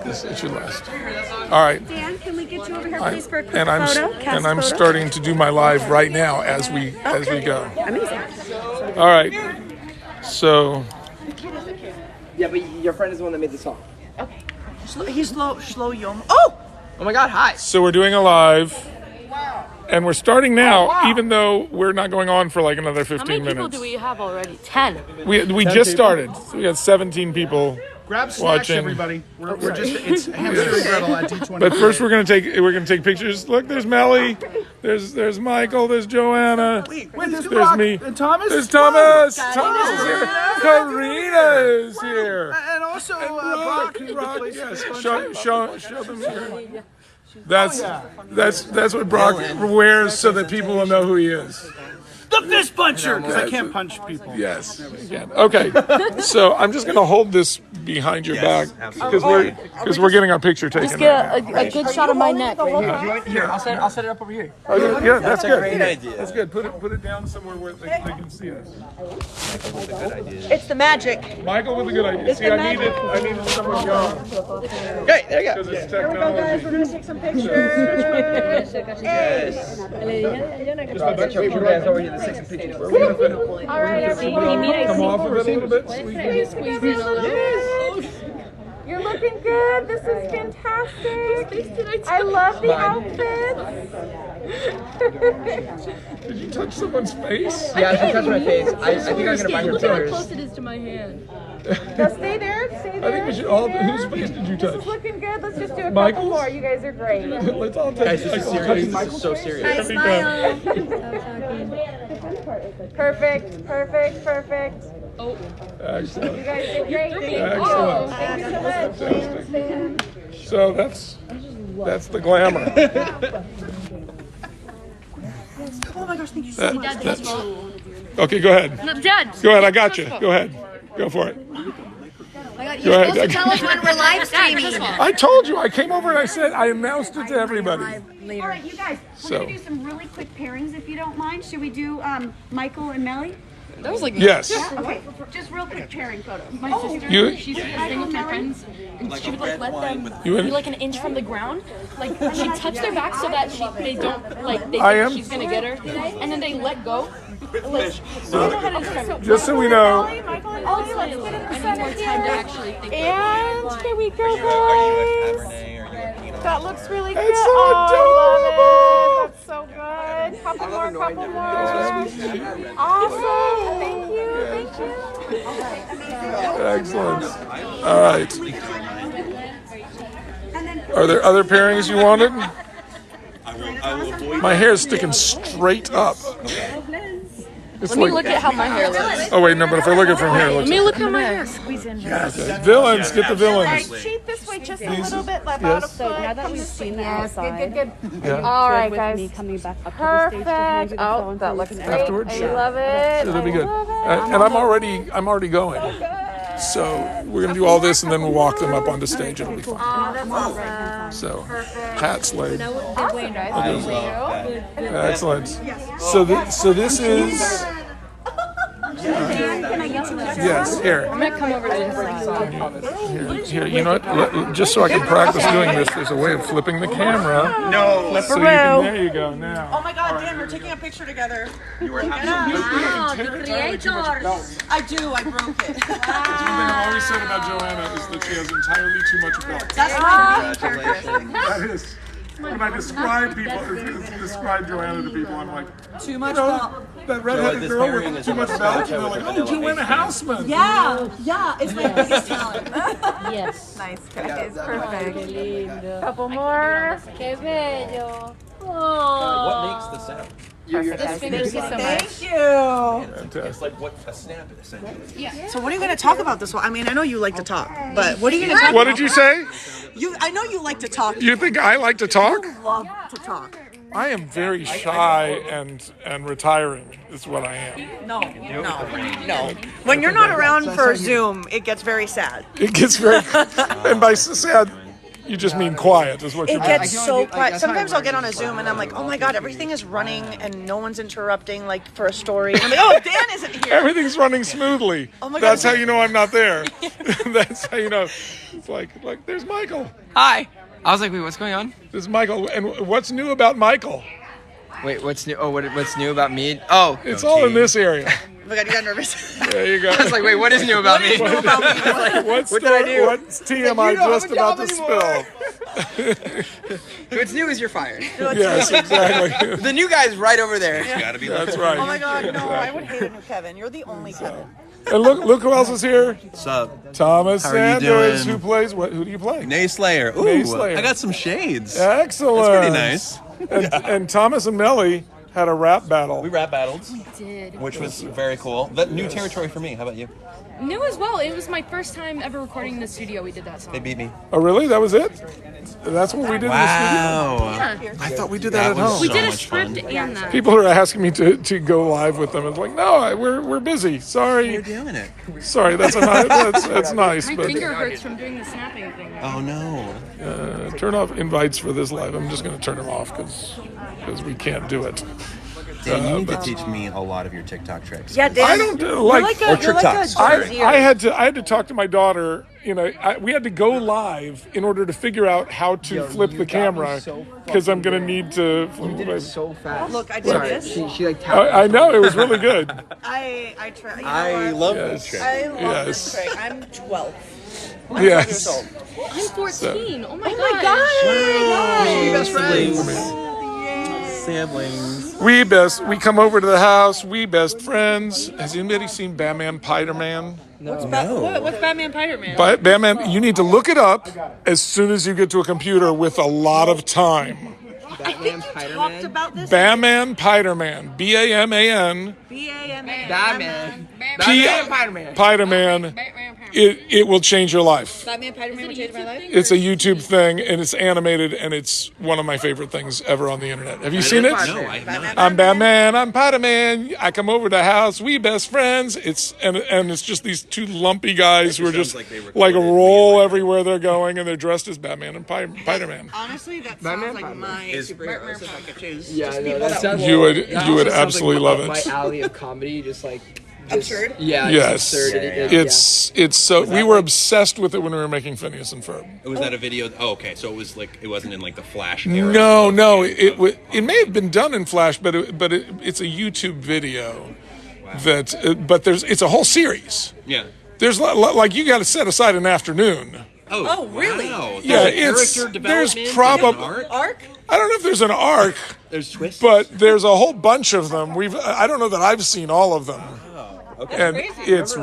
It's your last. All right. Dan, can we get you over here, please, for a quick And I'm starting to do my live right now as we go. Amazing. All right. So. Yeah, but your friend is the one that made the song. Okay. He's slow yum. Oh my God! Hi. So we're doing a live. And we're starting now, even though we're not going on for like another 15 minutes. How many people do we have already? 10. We just started. So we got 17 people. Grab snacks, watching. Everybody. It's Hamster and Gretel at D23. But first, we're gonna take pictures. Look, there's Meli, there's Michael, there's Joannna, there's me, and Thomas. There's Thomas. Thomas is here. Karina is here. And also Brock. Yes. Show them here. That's what Brock wears so that people will know who he is. the fist puncher, because I can't punch people. Yes, you can. Okay, so I'm just going to hold this behind your back because we're getting our picture taken. Just get a good shot of my neck right here. Here, I'll set it up over here. Okay, yeah, that's good. Great idea. That's good. Put it down somewhere where they can see us. It's the magic. Michael with a good idea. See, I needed someone young. Great, there you go. Because it's technology. We're gonna take some pictures. Yes. Just wait for guys over here to take some pictures. All right, everybody. Come off of it a little bit. Yes. You're looking good. This is fantastic. I love the outfits. Did you touch someone's face? Yeah, she touched my face. I think I'm gonna buy her Look at how pillars. close it is to my hand. Now stay there. Stay there. I think we should all. Whose face did you This touch? is looking good. Let's just do a Michael's? couple more. You guys are great. Let's all touch. Guys, this is serious. This is so serious. Perfect. Oh. Excellent. You guys did great. Excellent. Thank you so much. Fantastic. So that's the glamour. Oh my gosh, thank you so much. Okay, go ahead. No, Dad. Go ahead. I got you. Go ahead. Go for it. You're Go ahead. supposed to tell us when we're live streaming. I told you. I came over and I announced it to everybody. All right, you guys, we're So. going to do some really quick pairings if you don't mind. Should we do Michael and Meli? That was like Yes. Okay, just real quick pairing photo. My sister, You- she used to sing with my friends, and she would like let them You in? be like an inch from the ground. Like she'd touch their back so that they don't like they I think am. she's gonna get her, and then they let go. Like, I don't know how to describe it. Just so we know. Michael and Also, Ellie, I let's get in the need more center time to here. actually think. And here we go, guys. That looks really good. It's so Oh, I love it. That's so good. Couple more. Awesome. Thank you. Excellent. All right. Are there other pairings you wanted? My hair is sticking straight up. It's Let me look at how my hair looks. Oh wait, no, but if I look at it from here, it looks. Let me look at my hair. Okay. Villains, get the villains. Cheat this way just a little bit. Let out a Yes. foot. Now that we've seen the outside, Good. Yeah. All right, with guys. me coming back up to the stage to hand you Perfect. the Oh, phone that so looks you can great. Afterwards? I love it. It'll be good. I love it. And I'm already going. So we're gonna do all this and then we'll walk them up onto stage. It'll be fun. Oh, that's awesome. So hats laid. Awesome, guys. Thank you. Excellent. So this is. Yes, here. I'm gonna come over to this side. Here, you know what? Just so I can practice doing this, there's a way of flipping the camera. No. So you can, there you go. Now. Oh my God, Dan, we're taking a picture together. Wow, the creators. I do. I broke it. The thing I've always said about Joannna is that she has entirely too much belt. That's my character. That is. When I describe Joannna to people, I'm like, Too much. that redheaded girl with too much belt, and they're like, oh, Joannna Hausmann. Yeah, it's my biggest talent. Yes. Nice, guys. Perfect. Couple more. Qué bello. What makes the sound? Thank you so much. Thank you. Fantastic. It's like what a snap essentially. So what are you going to talk about this one? I mean, I know you like to talk, but what are you going to talk What about? did you say? I know you like to talk. You think I like to talk? Love to talk. I am very shy and retiring is what I am. No. When you're not around for Zoom, it gets very sad. It gets very, and by sad, You just mean quiet is what It you mean. gets so quiet. Sometimes I'll get on a Zoom and I'm like, oh my God, everything is running and no one's interrupting, like for a story. And I'm like, oh, Dan isn't here. Everything's running smoothly. Oh my That's God. how you know I'm not there. That's how you know. It's like there's Michael. Hi. I was like, wait, what's going on? There's Michael. And what's new about Michael? Wait, what's new? Oh, what's new about me? Oh, It's all in this area. Oh my God, you got nervous. There you go. I was like, wait, what is new about me? What's What did I do? What's TMI just about to spill? What's new is you're fired. Yes, exactly. The new guy's right over there. Gotta be That's right. Oh my God, no, I would hate a new Kevin. You're the only Kevin. And look who else is here. What's up? Thomas How are you Sanders, doing? who plays what? Who do you play? Neighslayer. Ooh, Neighslayer. I got some shades. Excellent. That's pretty nice. And Thomas and Meli had a rap battle. We rap battled, Did. which was very cool. That new territory for me. How about you? New as well. It was my first time ever recording in the studio. We did that song. They beat me. Oh, really? That was it? That's what we did in the Yeah. I thought we did that at home. home. We So did a much fun. script and that. studio. People are asking me to go live with them. It's like, no, we're busy. Sorry. You're doing it. Sorry, that's nice, My but finger hurts from doing the snapping thing. Oh no. turn off invites for this live. I'm just going to turn them off because we can't do it. Dan, you need to teach me a lot of your TikTok tricks. Yeah, Dan. I don't You're like. like Or a TikToks. Gen Zer. I had to talk to my daughter. You know, we had to go live in order to figure out how to flip the camera because I'm going to need to. You did it so fast. Look, I did this. She like tapped. I know it was really good. I try. You know I what? love Yes. this trick. I love Yes. this trick. I'm 12. Yes. I'm 14. Oh my Oh my gosh. God. Be best friends. Siblings. We come over to the house. We best friends. Has anybody seen Batman Piderman? What's Batman Spider-Man? Batman, you need to look it up as soon as you get to a computer with a lot of time. Batman, Talked Spider-Man. about this. Batman Piderman. BAMAN. B-A-M-A. Batman. P- Spider-Man. Piderman. It will change your life. Batman Spider-Man will change my life. It's a YouTube thing and it's animated and it's one of my favorite things ever on the internet. Have you seen it? No, I have not. I'm Batman, I'm Spider-Man. I come over to the house, we best friends. It's just these two lumpy guys who are just Sounds like they like recorded roll everywhere they're going and they're dressed as Batman and Spider-Man. Honestly, that Batman sounds like my is- superheroes if I could choose. Yeah, Just no, people that that sounds. You would that you also would sounds absolutely like love my it. alley of comedy, just like. Absurd? Yeah. Yes. Absurd. It's so we were obsessed with it when we were making Phineas and Ferb. Was that a video? Oh, okay. So it was like it wasn't in like the Flash era. No, it may have been done in Flash, but it's a YouTube video that but it's a whole series. Yeah. There's like you got to set aside an afternoon. Oh, really? Wow. Yeah, There's a character there's development. probably Art. Arc? I don't know if there's an arc, There's twists. but there's a whole bunch of them. I don't know that I've seen all of them. And it's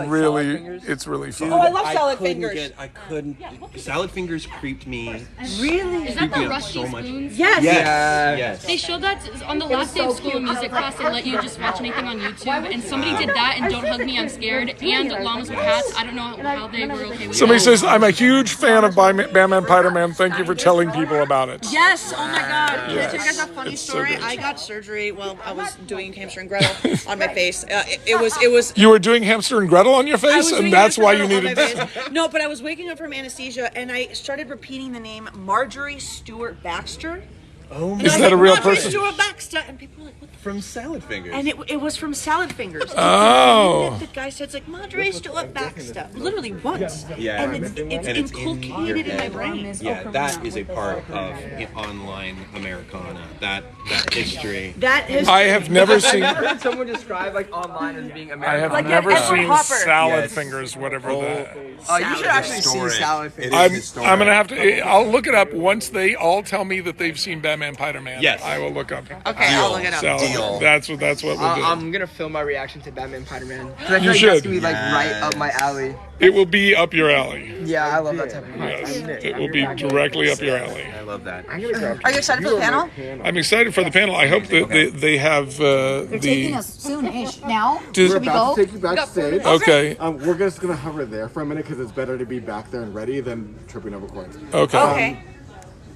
really fun. Oh, I love salad fingers. I couldn't. Salad fingers creeped me. Really? Is that the Creeped me out rusty so much. spoons? Yes. Yes. They showed that on the last day of school of music class. They let you just watch anything on YouTube, and somebody did that. And Don't Hug Me, I'm Scared, and Llamas with Hats. I don't know how they were okay with Somebody that. says, I'm a huge fan of Batman Spider-Man. Thank you for telling people about it. Yes. Oh my God. Can I Yes. tell you guys a funny It's so story? good. I got surgery while I was doing Hamster and Gretel on my face. It was. You were doing Hamster and Gretel on your I face, was and doing that's Hamster why and you Gretel on needed. my face. No, but I was waking up from anesthesia and I started repeating the name Marjorie Stewart Baxter. Oh my. Is that a real Marjorie person? Stewart Baxter, and people were like, what the From Salad Fingers. And it was from Salad Fingers. Oh. And the guy said, it's like, Marjorie Stewart Baxter. Literally once. Yeah. And it's And it's in inculcated your in my head. brain. Yeah, that is a part of online Americana. That history. That is. I have never I've seen. never heard someone describe like online as being I American. have Like that never Edward seen Hopper. Salad Yes. Fingers, whatever that. You should actually see Salad Fingers. I'm gonna have to. I'll look it up once they all tell me that they've seen Batman Spider-Man. Yes. I will look up. Okay, I'll look it up. Salad. Deal. That's what we'll do. I'm gonna film my reaction to Batman Spider-Man. Because I You feel like should. that's gonna be like right up my alley. It will be up your alley. Yeah, I love that type of movie. Yes, it will be directly up your alley. I love that. Are you excited for the panel? I'm excited for the panel. I hope that they have They're taking the. us soon-ish. Now, Does- should we About go? to take you backstage. Okay. We're just gonna hover there for a minute because it's better to be back there and ready than tripping over coins. Okay. Okay.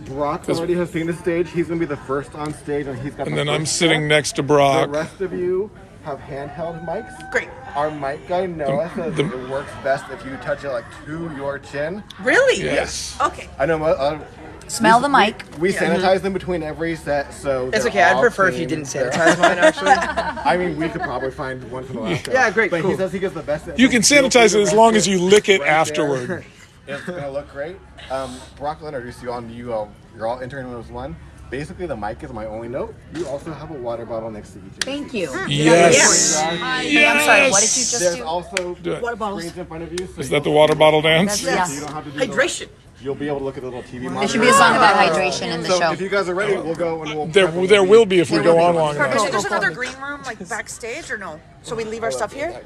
Brock already has seen the stage. He's gonna be the first on stage, and he's got. And the then I'm first sitting set. next to The Brock. rest of you have handheld mics. Great. Our mic guy Noah says it works best if you touch it like to your chin. Really? Yes. Okay. I know. Smell the mic. We sanitize them between every set, so It's they're okay. I'd all prefer if clean. you didn't sanitize mine, actually. I mean, we could probably find one from the last time. Yeah, great, But cool. he says he gets the best. You can sanitize it as long as you lick it afterward. It's gonna look great. Brock will introduce you on. You're all entering as one. Basically, the mic is my only note. You also have a water bottle next to each of you. Thank you. Yes. Hey, I'm sorry, what did you just There's do? also it. Water bottles. screens in front of you. So Is that the water bottle dance? Yeah. you don't have to do Hydration. You'll be able to look at the little TV monitor. There should be a song about hydration in the So show. if you guys are ready, we'll go and we'll. There will be if we go on long Is enough. there another green room like backstage or no? So we leave our stuff here?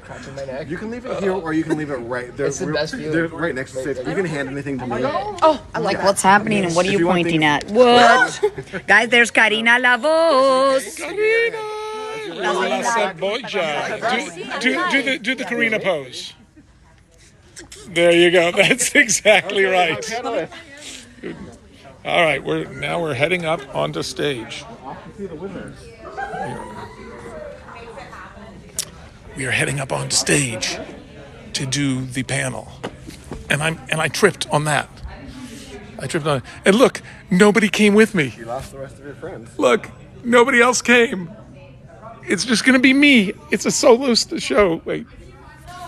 You can leave it here, or you can leave it right there. It's the best view. They're right next to the stage. You can hand anything to me. Oh, I Like, what's happening and what are If you you want pointing things- at? What? Guys, there's Karina La Voz. Karina! La Cebolla. Do the Karina pose. There you go. That's exactly right. All right, we're heading up onto stage. We are heading up on stage to do the panel, and I tripped on that. And look, nobody came with me. You lost the rest of your friends. Look, nobody else came. It's just gonna be me. It's a solo show. Wait,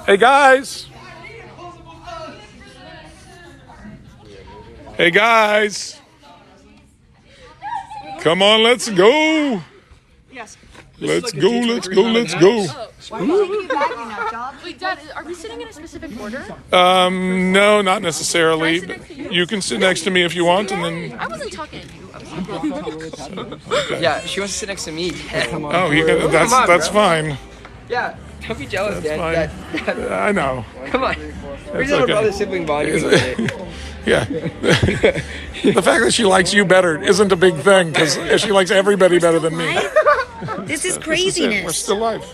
hey guys. Hey guys. Come on, let's go. Yes. Let's go. Wait, Dad, are we sitting in a specific order? No, not necessarily. You can sit next to me if you want, and then. I wasn't talking to you. I was talking Yeah, she wants to sit next to me. Oh, you can, that's fine. Yeah, don't be jealous, Dad. Fine. I know. Come on. We're just a okay. brother-sibling bond. Yeah. The fact that she likes you better isn't a big thing because she likes everybody better than me. This is We're craziness. still live.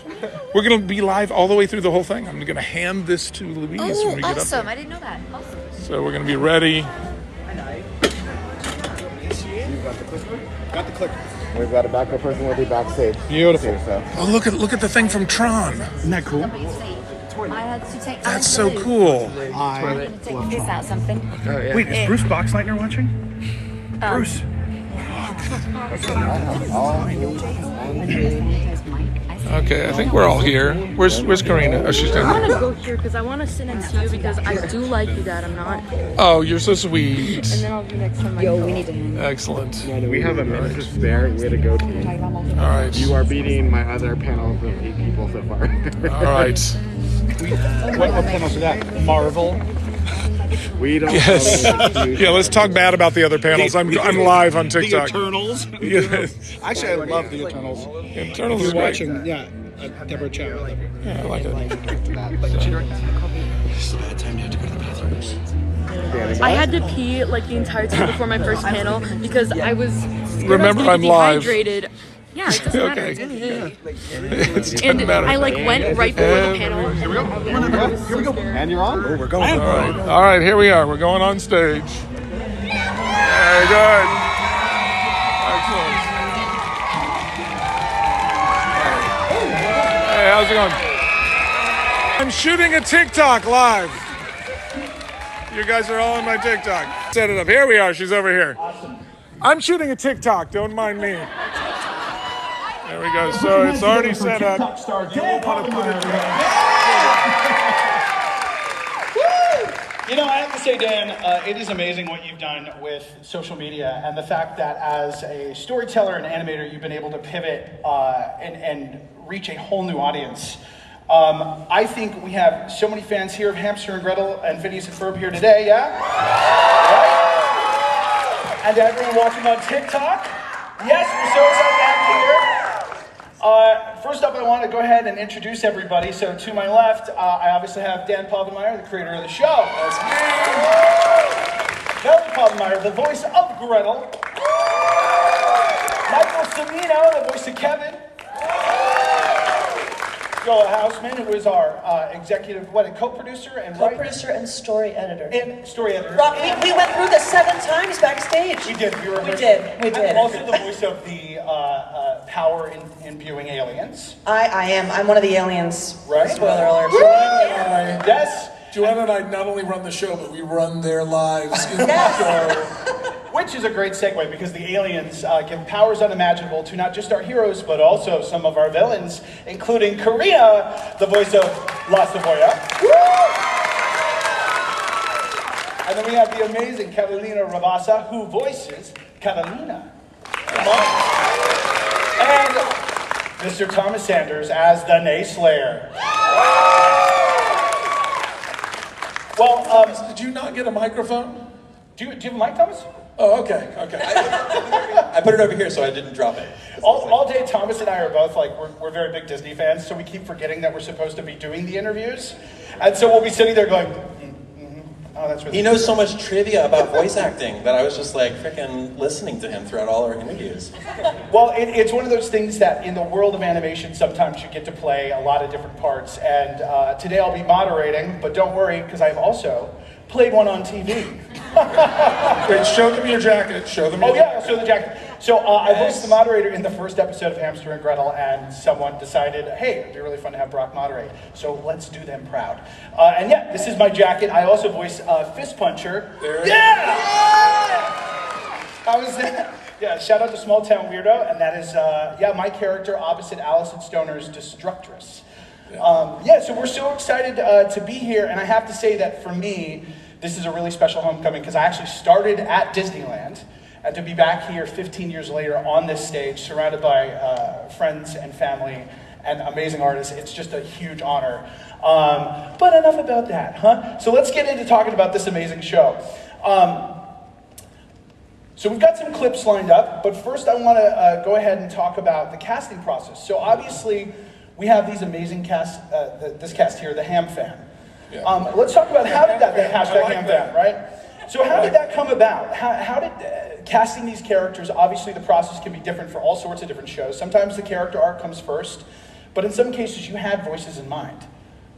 We're going to be live all the way through the whole thing. I'm going to hand this to Louise when Oh, we get up awesome. there. I didn't know that. Awesome. So we're going to be ready. Got the clicker. We've got a backup person with you backstage. Beautiful. So. Oh, look at the thing from Tron. Isn't that cool? I had to take. That's so cool. Take this out something. Wait, is Bruce Boxleitner watching? Bruce. Okay, I think we're all here. Where's Karina? Oh, she's I down want there. to go here because I want to sit next to you because I do like you, Dad. I'm not. Oh, you're so sweet. And then I'll be next time. Yo, we need to hang. Excellent. We have a minute to spare. Way to go, team. All right. You are beating my other panel of 8 people so far. All right. What panels are that? Marvel. We don't. Yes. Yeah, let's talk bad about the other panels. I'm live on TikTok. The Eternals. Yes. Actually, I love the Eternals. Internals is You're great. watching, yeah. Deborah Chow. Yeah, I like it. I had to pee like the entire time before my first panel because I was. Remember, I'm live. Dehydrated. Yeah, it doesn't matter. Okay. It And doesn't matter. I like went right before the panel. Here we go. And you're on. Oh, we're going. All right, here we are. We're going on stage. Very good. Excellent. Hey, how's it going? I'm shooting a TikTok live. You guys are all on my TikTok. Set it up. Here we are. She's over here. I'm shooting a TikTok. Don't mind me. There we go. So it's already set up. You know, I have to say, Dan, it is amazing what you've done with social media and the fact that as a storyteller and animator, you've been able to pivot and reach a whole new audience. I think we have so many fans here of Hamster and Gretel and Phineas and Ferb here today, yeah? Right? And to everyone watching on TikTok, yes, we're so excited to have you here. First up, I want to go ahead and introduce everybody. So to my left, I obviously have Dan Povenmire, the creator of the show. That's me. Meli Povenmire, the voice of Gretel. Michael Cimino, the voice of Kevin. Joannna Hausmann, who is our executive, co-producer and Co-producer and story editor. story editor. Rock, we went through this 7 times backstage. We did. We did. I'm also the voice of the power imbuing aliens. I am. I'm one of the aliens. Right? Spoiler alert. Yes. Joanna and I not only run the show, but we run their lives in the show. Which is a great segue because the aliens give powers unimaginable to not just our heroes, but also some of our villains, including Karina, the voice of La Cebolla. And then we have the amazing Karina Ravassa, who voices Catalina. And Mr. Thomas Sanders as the Neighslayer. Well, did you not get a microphone? Do you have a mic, Thomas? Oh, okay. I put it over here so I didn't drop it. All day, Thomas and I are both like, we're very big Disney fans, so we keep forgetting that we're supposed to be doing the interviews. And so we'll be sitting there going, oh, that's really He knows so much trivia about voice acting that I was just like freaking listening to him throughout all our interviews. Well, it's one of those things that in the world of animation, sometimes you get to play a lot of different parts. And today I'll be moderating, but don't worry, because I've also played one on TV. Wait, show them your jacket. Show them your jacket. I'll show the jacket. So I voiced the moderator in the first episode of Hamster and Gretel, and someone decided, hey, it'd be really fun to have Brock moderate. So let's do them proud. And yeah, this is my jacket. I also voice Fist Puncher. Yeah! How was that? Yeah, shout out to Small Town Weirdo, and that is, my character opposite Allison Stoner's Destructress. So we're so excited to be here, and I have to say that for me, this is a really special homecoming because I actually started at Disneyland, and to be back here 15 years later on this stage, surrounded by friends and family and amazing artists, it's just a huge honor. But enough about that, huh? So let's get into talking about this amazing show. So we've got some clips lined up, but first I want to go ahead and talk about the casting process. So obviously, we have these amazing cast, this cast here, the Ham Fam. Yeah. Let's talk about how did that hashtag Ham Fam, right? So how did that come about? How did casting these characters, obviously the process can be different for all sorts of different shows. Sometimes the character arc comes first, but in some cases you had voices in mind.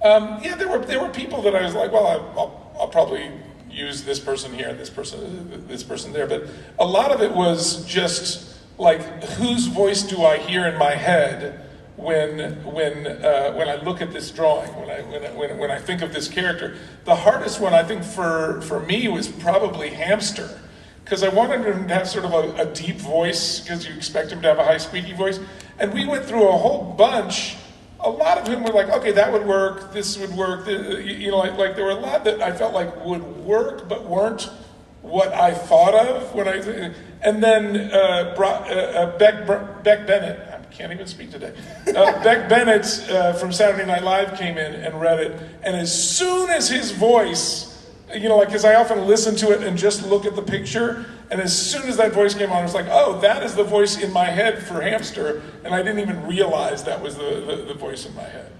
There were people that I was like, well, I'll probably use this person here, this person there, but a lot of it was just like, whose voice do I hear in my head when I look at this drawing, when I think of this character. The hardest one I think for me was probably Hamster, because I wanted him to have sort of a deep voice, because you expect him to have a high squeaky voice, and we went through a whole bunch. A lot of them were like, okay, that would work, this would work, like there were a lot that I felt like would work but weren't what I thought of when and then Beck Bennett, I can't even speak today. Beck Bennett from Saturday Night Live came in and read it, and as soon as his voice, because I often listen to it and just look at the picture, and as soon as that voice came on, I was like, oh, that is the voice in my head for Hamster, and I didn't even realize that was the voice in my head.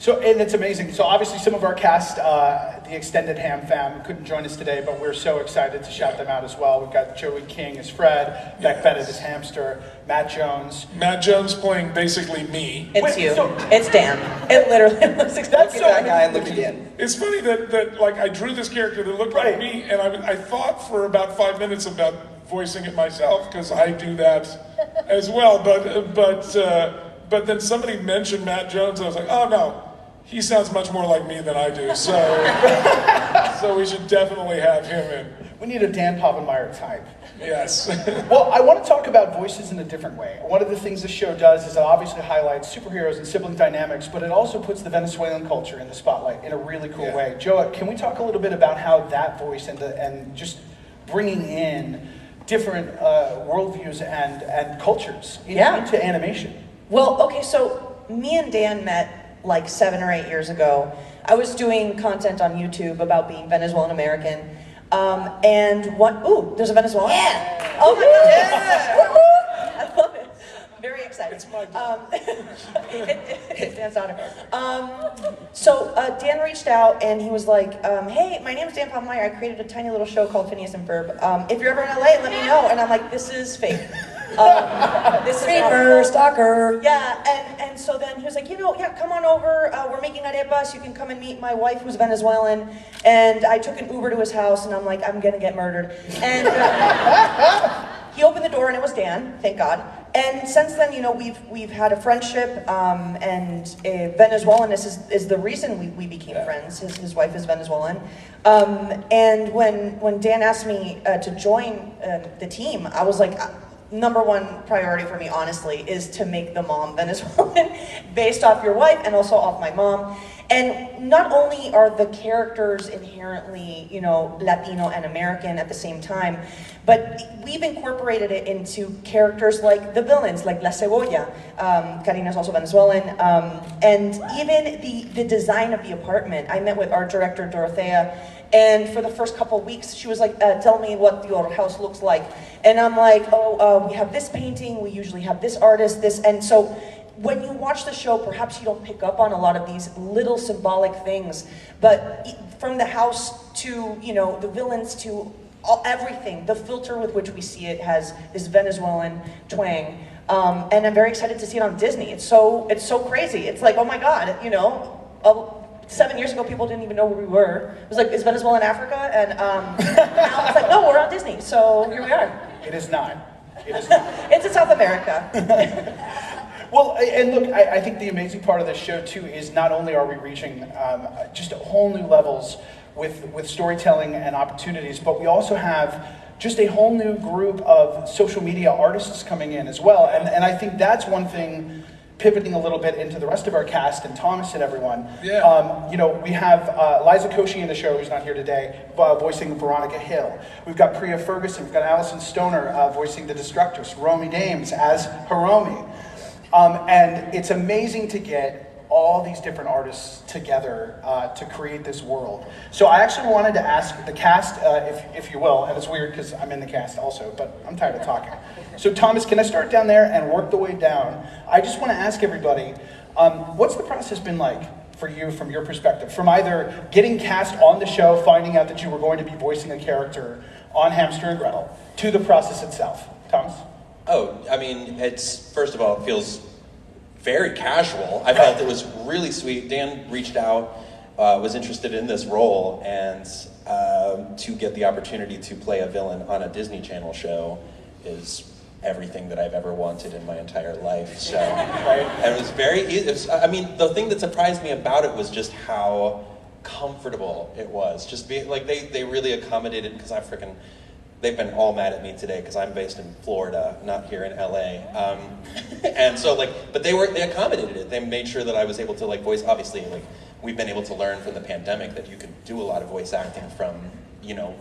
So, and it's amazing. So obviously some of our cast, the extended Ham Fam, couldn't join us today, but we're so excited to shout them out as well. We've got Joey King as Fred, Beck Bennett as Hamster, Matt Jones. Matt Jones playing basically me. It's you. It's Dan. It literally looks exactly that guy and look again. It's funny that like I drew this character that looked like me, and I thought for about 5 minutes about voicing it myself, because I do that as well. But then somebody mentioned Matt Jones, and I was like, oh no. He sounds much more like me than I do, so we should definitely have him in. We need a Dan Povenmire type. Yes. Well, I want to talk about voices in a different way. One of the things this show does is it obviously highlights superheroes and sibling dynamics, but it also puts the Venezuelan culture in the spotlight in a really cool way. Joa, can we talk a little bit about how that voice and just bringing in different worldviews and cultures into animation? Well, okay, so me and Dan met like 7 or 8 years ago. I was doing content on YouTube about being Venezuelan American. There's a Venezuelan? Yeah! Oh my God! Yeah. I love it. Very excited. It's my It's Dan's daughter. So Dan reached out and he was like, hey, my name is Dan Povenmire. I created a tiny little show called Phineas and Ferb. If you're ever in LA, let me know. And I'm like, this is fake. This is stalker. Yeah, and so then he was like, come on over. We're making arepas. You can come and meet my wife, who's Venezuelan. And I took an Uber to his house, and I'm like, I'm gonna get murdered. And he opened the door, and it was Dan. Thank God. And since then, we've had a friendship, and Venezuelan is the reason we became friends. His wife is Venezuelan. And when Dan asked me to join the team, I was like, number one priority for me, honestly, is to make the mom Venezuelan based off your wife and also off my mom. And not only are the characters inherently, Latino and American at the same time, but we've incorporated it into characters like the villains, like La Cebolla. Karina is also Venezuelan. And even the design of the apartment. I met with art director Dorothea, and for the first couple of weeks, she was like, tell me what your house looks like. And I'm like, we have this painting, we usually have this artist, this. And so when you watch the show, perhaps you don't pick up on a lot of these little symbolic things, but from the house to, the villains to everything, the filter with which we see it has this Venezuelan twang. And I'm very excited to see it on Disney. It's so crazy. It's like, oh my God, 7 years ago, people didn't even know where we were. It was like, is Venezuela in Africa? And now it's like, no, we're on Disney. So here we are. It is not. It is not. It's in South America. Well, and look, I think the amazing part of this show, too, is not only are we reaching just whole new levels with storytelling and opportunities, but we also have just a whole new group of social media artists coming in as well. And I think that's one thing, pivoting a little bit into the rest of our cast, and Thomas and everyone. Yeah. We have Liza Koshy in the show, who's not here today, voicing Veronica Hill. We've got Priya Ferguson, we've got Alison Stoner voicing the Destructress, Romy Dames as Hiromi. And it's amazing to get all these different artists together to create this world. So I actually wanted to ask the cast, if you will, and it's weird because I'm in the cast also, but I'm tired of talking. So Thomas, can I start down there and work the way down? I just want to ask everybody, what's the process been like for you from your perspective? From either getting cast on the show, finding out that you were going to be voicing a character on Hamster and Gretel, to the process itself. Thomas? Oh, I mean, first of all, it feels very casual. I felt it was really sweet. Dan reached out, was interested in this role, and to get the opportunity to play a villain on a Disney Channel show is everything that I've ever wanted in my entire life. So, right? And it was very easy. The thing that surprised me about it was just how comfortable it was. Just being like, they really accommodated, because they've been all mad at me today because I'm based in Florida, not here in LA. And so but they accommodated it. They made sure that I was able to voice, obviously, we've been able to learn from the pandemic that you can do a lot of voice acting from,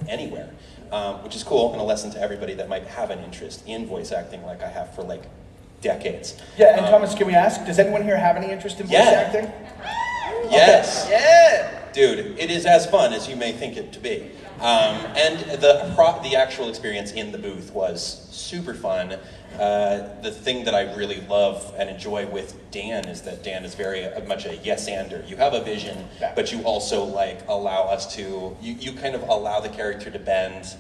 anywhere, which is cool, and a lesson to everybody that might have an interest in voice acting like I have for decades. Yeah, and Thomas, can we ask, does anyone here have any interest in voice acting? Yes. Okay. Yeah. Dude, it is as fun as you may think it to be. And the actual experience in the booth was super fun. The thing that I really love and enjoy with Dan is that Dan is very much a yes-ander. You have a vision, but you also allow us to, you kind of allow the character to bend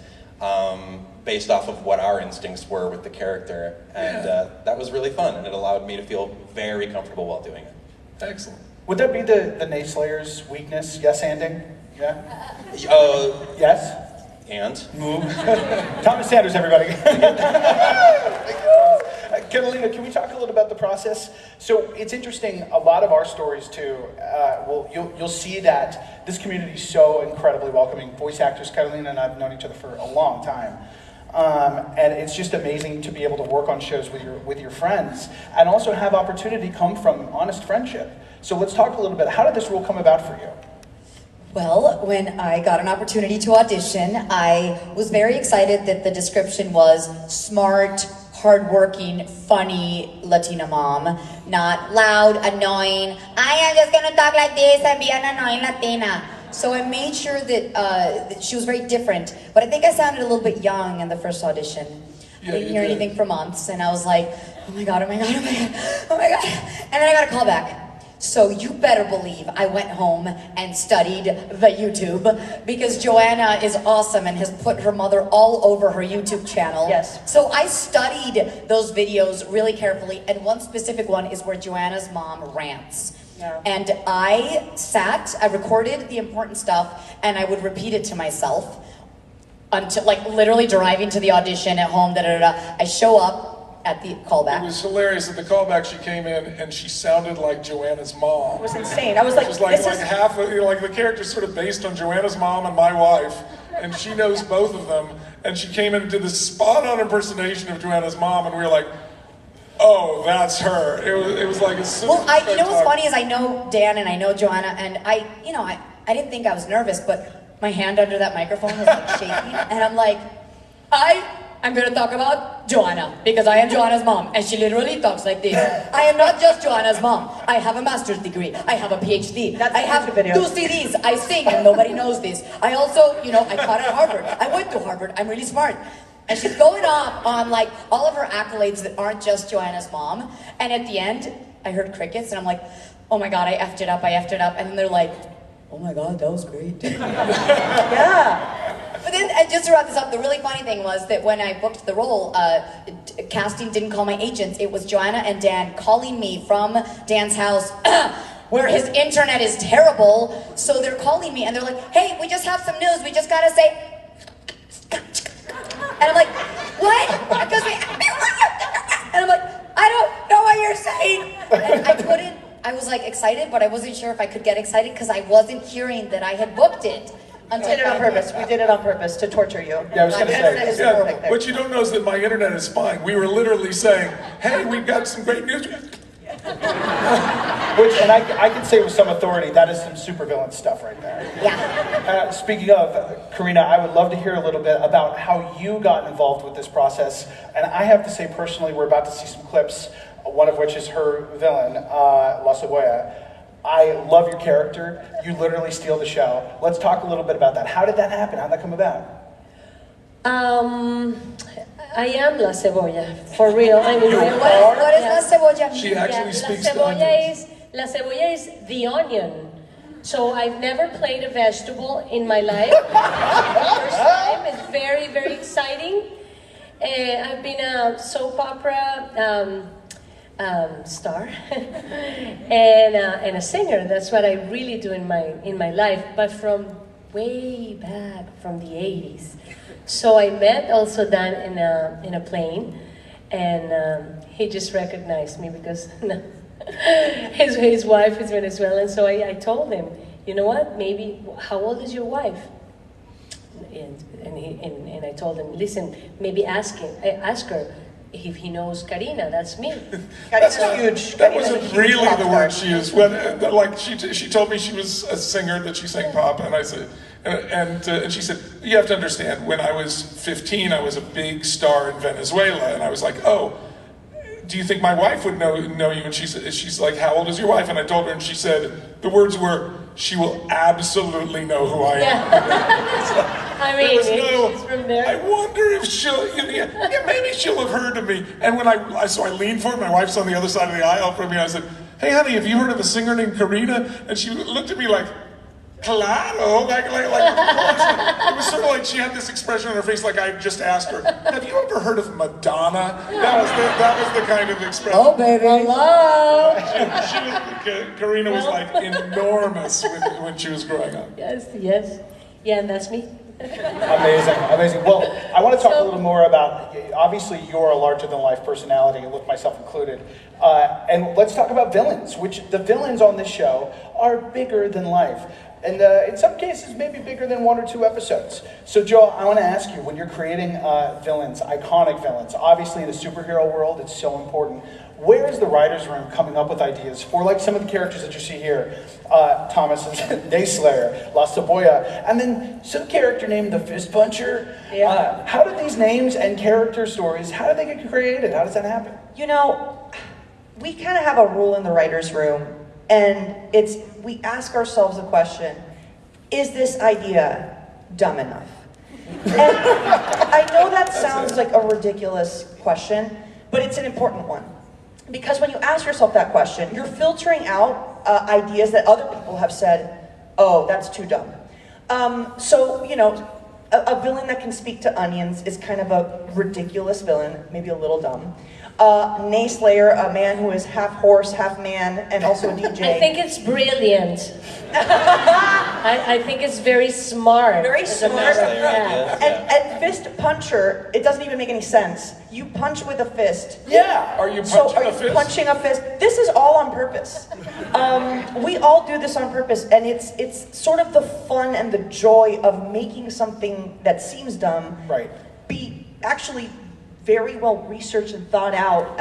based off of what our instincts were with the character. And that was really fun, and it allowed me to feel very comfortable while doing it. Excellent. Would that be the Neightslayer's weakness, yes-anding? Yeah? Yes? And? Thomas Sanders, everybody. Carolina, can we talk a little about the process? So it's interesting, a lot of our stories too, you'll see that this community is so incredibly welcoming. Voice actors, Carolina and I have known each other for a long time. And it's just amazing to be able to work on shows with your friends and also have opportunity come from honest friendship. So let's talk a little bit, how did this role come about for you? Well, when I got an opportunity to audition, I was very excited that the description was smart, hardworking, funny Latina mom, not loud, annoying, I am just gonna talk like this and be an annoying Latina. So I made sure that she was very different, but I think I sounded a little bit young in the first audition. I didn't hear anything for months, and I was like, oh my God, oh my God, oh my God, oh my God. And then I got a call back. So you better believe I went home and studied the YouTube, because Joannna is awesome and has put her mother all over her YouTube channel. Yes. So I studied those videos really carefully, and one specific one is where Joanna's mom rants. Yeah. And I recorded the important stuff, and I would repeat it to myself until, literally driving to the audition at home, I show up, at the callback. It was hilarious at the callback. She came in and she sounded like Joanna's mom. It was insane. I was like, It was like half of, like the character's sort of based on Joanna's mom and my wife, and she knows both of them. And she came in and did this spot-on impersonation of Joanna's mom, and we were like, oh, that's her. It was like a super You know what's funny is I know Dan and I know Joanna, and I didn't think I was nervous, but my hand under that microphone was like shaking, and I'm like, I'm going to talk about Joannna, because I am Joanna's mom, and she literally talks like this. I am not just Joanna's mom. I have a master's degree. I have a PhD. I have 2 CDs. I sing, and nobody knows this. I also, I taught at Harvard. I went to Harvard. I'm really smart. And she's going off on like all of her accolades that aren't just Joanna's mom. And at the end, I heard crickets, and I'm like, oh my God, I effed it up. And then they're like, oh my God, that was great. Yeah. But then, and just to wrap this up, the really funny thing was that when I booked the role, casting didn't call my agents. It was Joanna and Dan calling me from Dan's house, where his internet is terrible. So they're calling me and they're like, hey, we just have some news. We just gotta say, and I'm like, what? Because and I'm like, I don't know what you're saying. And I couldn't, I was like excited, but I wasn't sure if I could get excited because I wasn't hearing that I had booked it. We did it on purpose. We did it on purpose to torture you. Yeah, I was going to say. Yeah, what you don't know is that my internet is fine. We were literally saying, hey, we've got some great news. Which, and I can say with some authority, that is some supervillain stuff right there. Yeah. Speaking of, Karina, I would love to hear a little bit about how you got involved with this process. And I have to say personally, we're about to see some clips, one of which is her villain, La Cebolla. I love your character. You literally steal the show. Let's talk a little bit about that. How did that happen? How did that come about? I am La Cebolla, for real. I mean, what is La Cebolla? She actually speaks La to Cebolla onions. La Cebolla is the onion. So I've never played a vegetable in my life. First time. It's very, very exciting. I've been a soap opera star and a singer. That's what I really do in my life, but from way back from the 80s. So I met also Dan in a plane, and he just recognized me because his wife is Venezuelan. So I told him, you know what? Maybe how old is your wife? And I told him, listen, maybe ask her. If he knows Karina, that's me. Karina's huge. That wasn't really the word she used. When, like she told me she was a singer, that she sang pop, and I said, and she said, you have to understand. When I was 15, I was a big star in Venezuela, and I was like, oh, do you think my wife would know you? And she's like, how old is your wife? And I told her, and she said, the words were, she will absolutely know who I am. Yeah. I mean, she's from there. I wonder if she'll, maybe she'll have heard of me. And when I leaned forward, my wife's on the other side of the aisle from me, I said, hey honey, have you heard of a singer named Karina? And she looked at me like, claro, like of course. It was sort of like she had this expression on her face like I just asked her, have you ever heard of Madonna? That was the kind of expression. Oh baby, hello. Karina was like enormous when she was growing up. Yes. Yeah, and that's me. Amazing. Well, I want to talk a little more about, obviously you're a larger-than-life personality, with myself included. And let's talk about villains, which the villains on this show are bigger than life. And in some cases, maybe bigger than 1 or 2 episodes. So Joe, I want to ask you, when you're creating villains, iconic villains, obviously in the superhero world, it's so important. Where is the writer's room coming up with ideas for like some of the characters that you see here? Thomas's Neighslayer, La Cebolla, and then some character named the Fist Puncher. Yeah. How do these names and character stories, how do they get created? How does that happen? You know, we kind of have a rule in the writer's room, and we ask ourselves the question, is this idea dumb enough? And I know that sounds like a ridiculous question, but it's an important one. Because when you ask yourself that question, you're filtering out ideas that other people have said, oh, that's too dumb. So, a villain that can speak to onions is kind of a ridiculous villain, maybe a little dumb. Neighslayer, a man who is half horse, half man, and also a DJ. I think it's brilliant. I think it's very smart. Very smart. Yeah. And fist puncher, it doesn't even make any sense. You punch with a fist. Yeah. Are you punching a fist? Punching a fist. This is all on purpose. We all do this on purpose, and it's sort of the fun and the joy of making something that seems dumb be actually very well researched and thought out.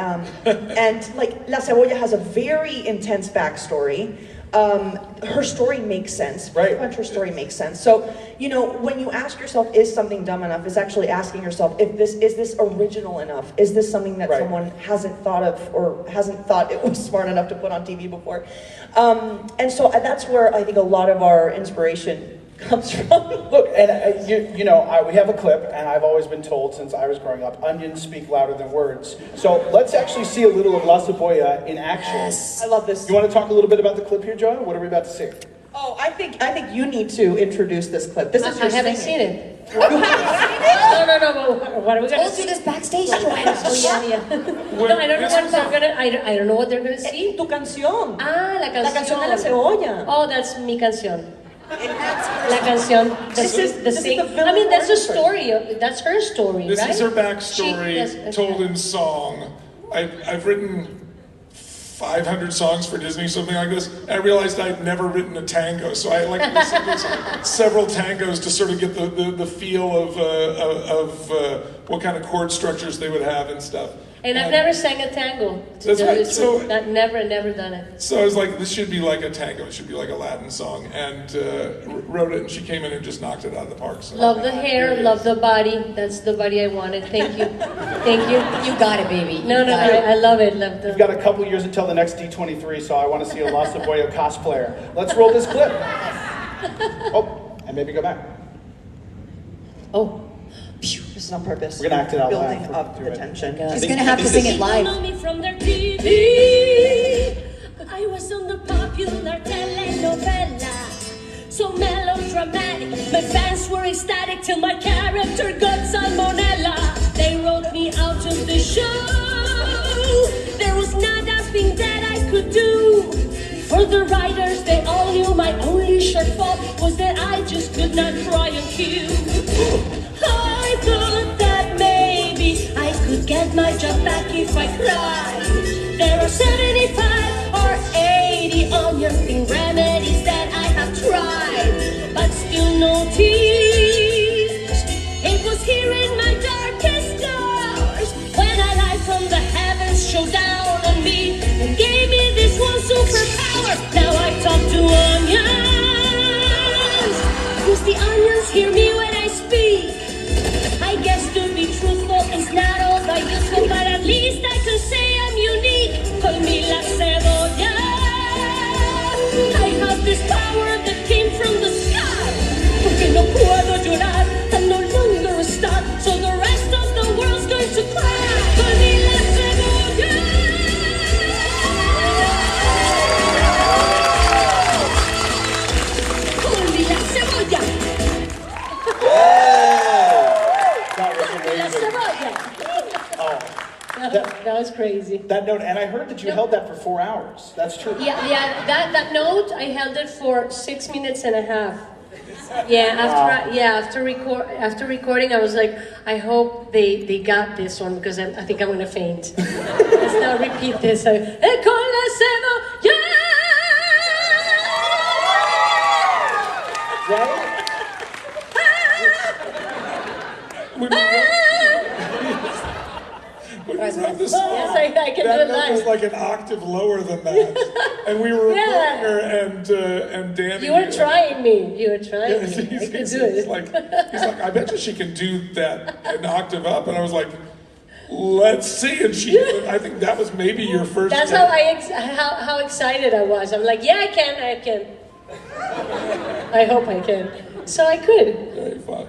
And like La Cebolla has a very intense backstory. Her story makes sense. Right. Her story makes sense. So, you know, when you ask yourself, is something dumb enough, is actually asking yourself, is this original enough? Is this something that someone hasn't thought of or hasn't thought it was smart enough to put on TV before? And so that's where I think a lot of our inspiration comes from. Look, and we have a clip, and I've always been told since I was growing up, onions speak louder than words. So let's actually see a little of La Cebolla in action. Yes. I love this. You want to talk a little bit about the clip here, Joanna? What are we about to see? Oh, I think you need to introduce this clip. This is your I haven't singing. seen it. You haven't seen it? No. What are we going to Told see? you this backstage, Joanna. Oh, yeah. No, I don't know what they're gonna. I don't know what they're gonna see. Tu canción. Ah, la canción. La canción de La Cebolla. Oh, that's mi canción. La canción. This is the I mean, that's a story. That's her story, This right? is her backstory told in song. I've written 500 songs for Disney, something like this. And I realized I'd never written a tango, so I like listened to several tangos to sort of get the feel of what kind of chord structures they would have and stuff. And I've never sang a tango. That's right. So never done it. So I was like, this should be like a tango. It should be like a Latin song, and wrote it. And she came in and just knocked it out of the park. So. Love the hair, love the body. That's the body I wanted. Thank you, thank you. You got it, baby. No, I love it. Love the. We've got a couple years until the next D23, so I want to see a La Cebolla cosplayer. Let's roll this clip. Oh, and maybe go back. Oh. This is on purpose. We're gonna act it out loud. Building up the tension. She's gonna have to sing it live. From their TV. I was on the popular telenovela, so melodramatic. My fans were ecstatic till my character got salmonella. They wrote me out of the show. There was not a thing that I could do. For the writers, they all knew my only shortfall was that I just could not cry on cue. I thought that maybe I could get my job back if I cried. There are 75 or 80 onion remedies that I have tried, but still no tears. It was here in my darkest hours when a light from the heavens shone down on me and gave me this one superpower. Now I talk to onions, 'cause the onions hear me when I speak. I guess to be truthful is not all that useful, but at least I can say I'm unique. Call me La Cebolla. I have this power that came from the sky. Porque no puedo llorar and no longer stop, so the rest of the world's going to cry. Call me La Cebolla. Call me La Cebolla. That was crazy. That note, and I heard that you held that for 4 hours. That's true. Yeah. That note, I held it for 6 minutes and a half. Yeah, after recording, I was like, I hope they got this one because I think I'm gonna faint. Let's not repeat this. Con la cebolla. Right? This yes, I can do that it note live. was like an octave lower than that, and we were recording her, and Danny. You were trying me. You were trying Yeah, me. I could he's do it. like, I bet you she can do that an octave up, and I was like, let's see, and I think that was maybe your first. That's how excited I was. I'm like, yeah, I can. I hope I can. So I could. Very fun.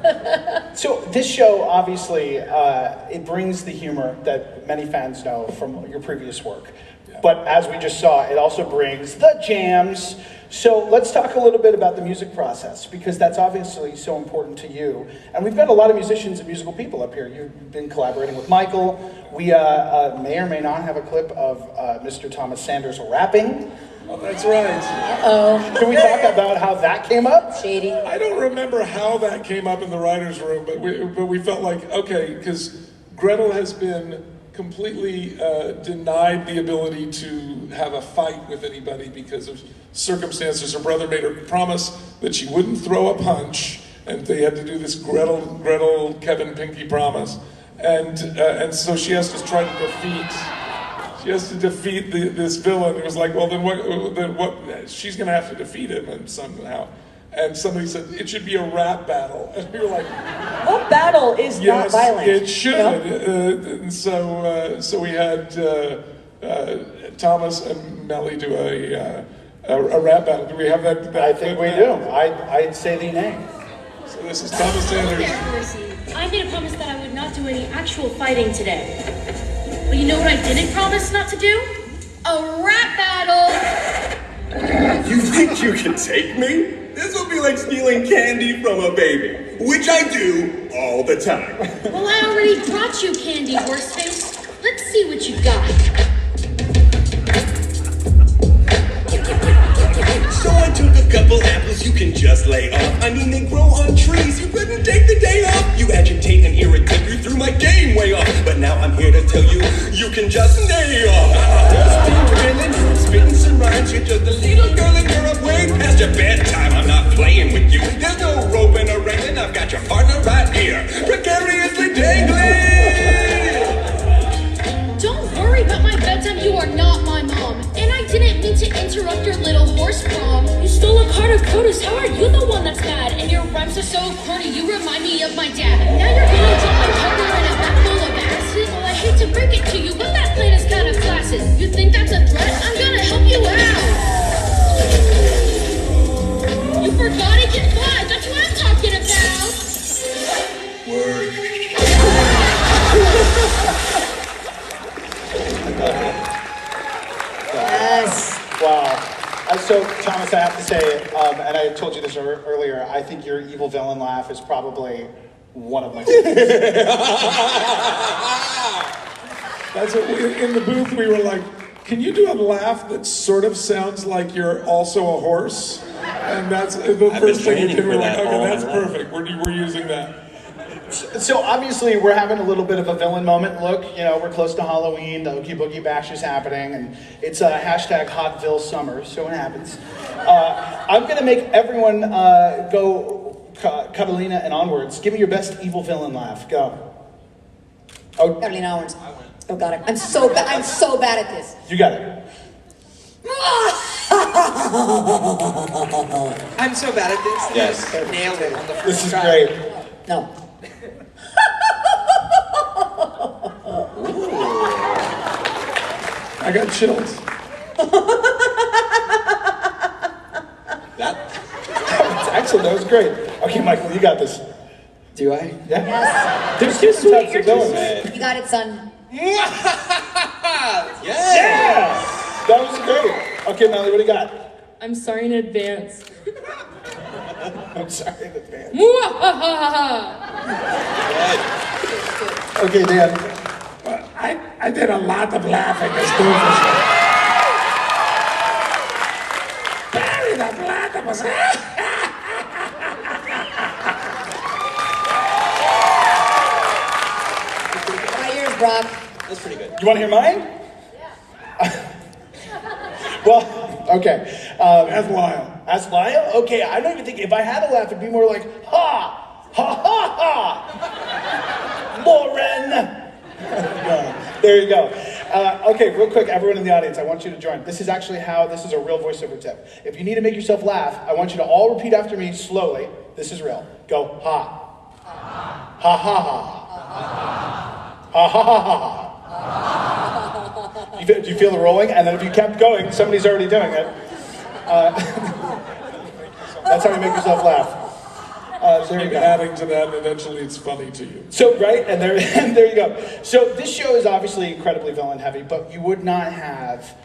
So this show, obviously, it brings the humor that many fans know from your previous work. Yeah. But as we just saw, it also brings the jams. So let's talk a little bit about the music process, because that's obviously so important to you. And we've got a lot of musicians and musical people up here. You've been collaborating with Michael. We may or may not have a clip of Mr. Thomas Sanders rapping. Oh, that's right. Uh-oh. Can we talk about how that came up? Shady. I don't remember how that came up in the writer's room, but we felt like, okay, because Gretel has been completely denied the ability to have a fight with anybody because of circumstances. Her brother made her promise that she wouldn't throw a punch, and they had to do this Gretel Kevin Pinky promise, and so she has to try to defeat this villain. It was like, well, then what? She's going to have to defeat him and somehow. And somebody said it should be a rap battle, and we were like, "What battle is not violent?" It should. And so we had Thomas and Meli do a rap battle. Do we have that? I think we do. I'd say the name. So this is Thomas Sanders. I made a promise that I would not do any actual fighting today. But you know what I didn't promise not to do? A rap battle! You think you can take me? This will be like stealing candy from a baby, which I do all the time. Well, I already brought you candy, horseface. Let's see what you got. So I took a couple apples you can just lay off. I mean, they grow on trees, you couldn't take the day off. You agitate and irritate, you threw my game way off. But now I'm here to tell you, you can just lay off. Just been grilling, spitting some rhymes. You're just a little girl and you're up way past your bedtime. I'm not playing with you, there's no rope in a railing. I've got your partner right here, precariously dangling. Don't worry about my bedtime, you are not my mom. And I didn't mean to interrupt your little horse prom. You stole a card of produce, how are you the one that's mad? And your rhymes are so corny, you remind me of my dad. Now you're gonna drop my partner in a bag full of acid? Well, I hate to break it to you, but that plan is kind of flaccid. You think that's a threat? I'm gonna help you out. You forgot he can fly, that's what I'm talking about. Word. Yes. Wow. So, Thomas, I have to say, and I told you this earlier, I think your evil villain laugh is probably one of my favorites. That's what in the booth we were like, can you do a laugh that sort of sounds like you're also a horse? And that's the first thing we did. We were like, okay, that's perfect. We're using that. So obviously we're having a little bit of a villain moment. Look, you know, we're close to Halloween, the Oogie Boogie Bash is happening, and it's a hashtag Hotville Summer, so it happens. I'm gonna make everyone go Catalina and onwards. Give me your best evil villain laugh, go. Oh, Catalina onwards. Oh, got it. I'm so bad at this. You got it. I'm so bad at this. Yes. Nailed it on the first This is try. great. No. I got chills. Excellent, that was great. Okay, Michael, you got this. Do I? Yeah. Yes. There's different types of villains. You got it, son. Yes! Yeah! That was great. Okay, Meli, what do you got? I'm sorry in advance. I'm sorry in advance. Okay, Dan. I did a lot of laughing as Goofus. Barry the Platypus. My ears, Brock. That's pretty good. You want to hear mine? Yeah. Well, okay. As Lyle. As Lyle? Okay, I don't even think, if I had a laugh, it'd be more like, ha! Ha ha ha! Lauren! There you go. Okay, real quick, everyone in the audience, I want you to join. This is actually this is a real voiceover tip. If you need to make yourself laugh, I want you to all repeat after me slowly. This is real. Go, ha. Ha ha ha. Ha ha ha ha. Do you feel the rolling? And then if you kept going, somebody's already doing it. That's how you make yourself laugh. There you go. Adding to that, and eventually it's funny to you. So, right, and there you go. So this show is obviously incredibly villain heavy, but you would not have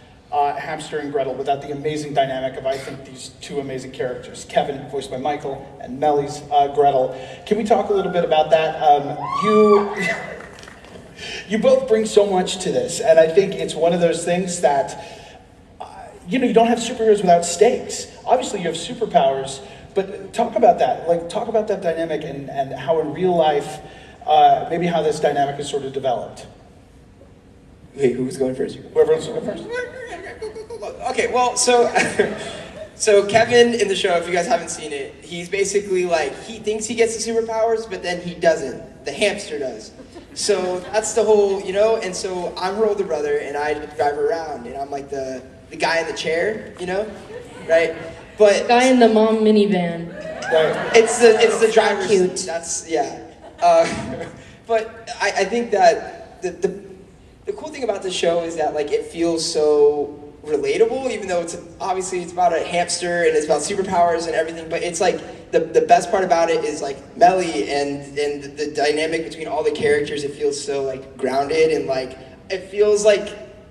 Hamster and Gretel without the amazing dynamic of, I think, these two amazing characters, Kevin, voiced by Michael, and Meli's Gretel. Can we talk a little bit about that? You both bring so much to this, and I think it's one of those things that, you don't have superheroes without stakes. Obviously, you have superpowers, but talk about that. Talk about that dynamic and how in real life, maybe how this dynamic is sort of developed. Wait, who's going first? Whoever wants to go first. Okay, well, so Kevin in the show, if you guys haven't seen it, he's basically he thinks he gets the superpowers, but then he doesn't. The hamster does. So that's the whole, and so I'm her older brother, and I drive her around, and I'm like the guy in the chair, right? But guy in the mom minivan. Right. It's the driver's. Cute. That's yeah. But I think that the cool thing about the show is that it feels so relatable, even though it's about a hamster and it's about superpowers and everything. But it's the best part about it is Meli and the dynamic between all the characters. It feels so grounded and it feels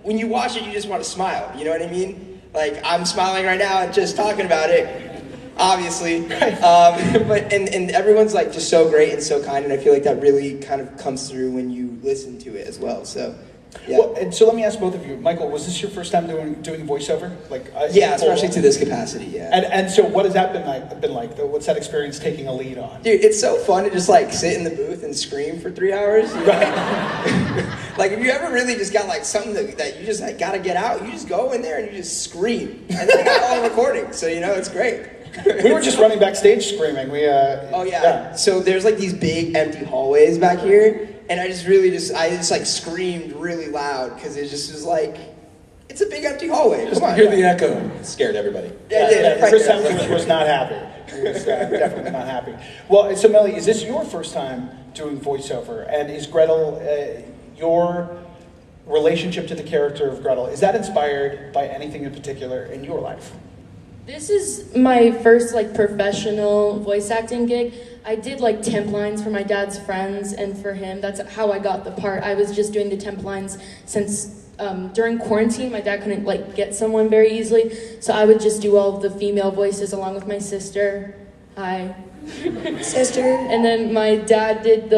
when you watch it, you just want to smile. You know what I mean? I'm smiling right now just talking about it, obviously. But and everyone's just so great and so kind, and I feel that really kind of comes through when you listen to it as well. So. Yeah. Well, and so let me ask both of you, Michael, was this your first time doing voiceover? Yeah, especially to this capacity. Yeah. And so what has that been like? What's that experience taking a lead on? Dude, it's so fun to just sit in the booth and scream for 3 hours. Right. If you ever really just got something that you just gotta get out, you just go in there and you just scream, and then it's all recording. So it's great. We were just running backstage screaming. Oh yeah. So there's these big empty hallways back here. And I just screamed really loud because it just was it's a big empty hallway. Just hear the echo. It scared everybody. Yeah, it did. Chris Hemsworth was not happy. He was definitely not happy. Well, so Meli, is this your first time doing voiceover? And is Gretel, your relationship to the character of Gretel, is that inspired by anything in particular in your life? This is my first professional voice acting gig. I did temp lines for my dad's friends and for him. That's how I got the part. I was just doing the temp lines since during quarantine, my dad couldn't get someone very easily. So I would just do all of the female voices along with my sister. Hi. Sister. And then my dad did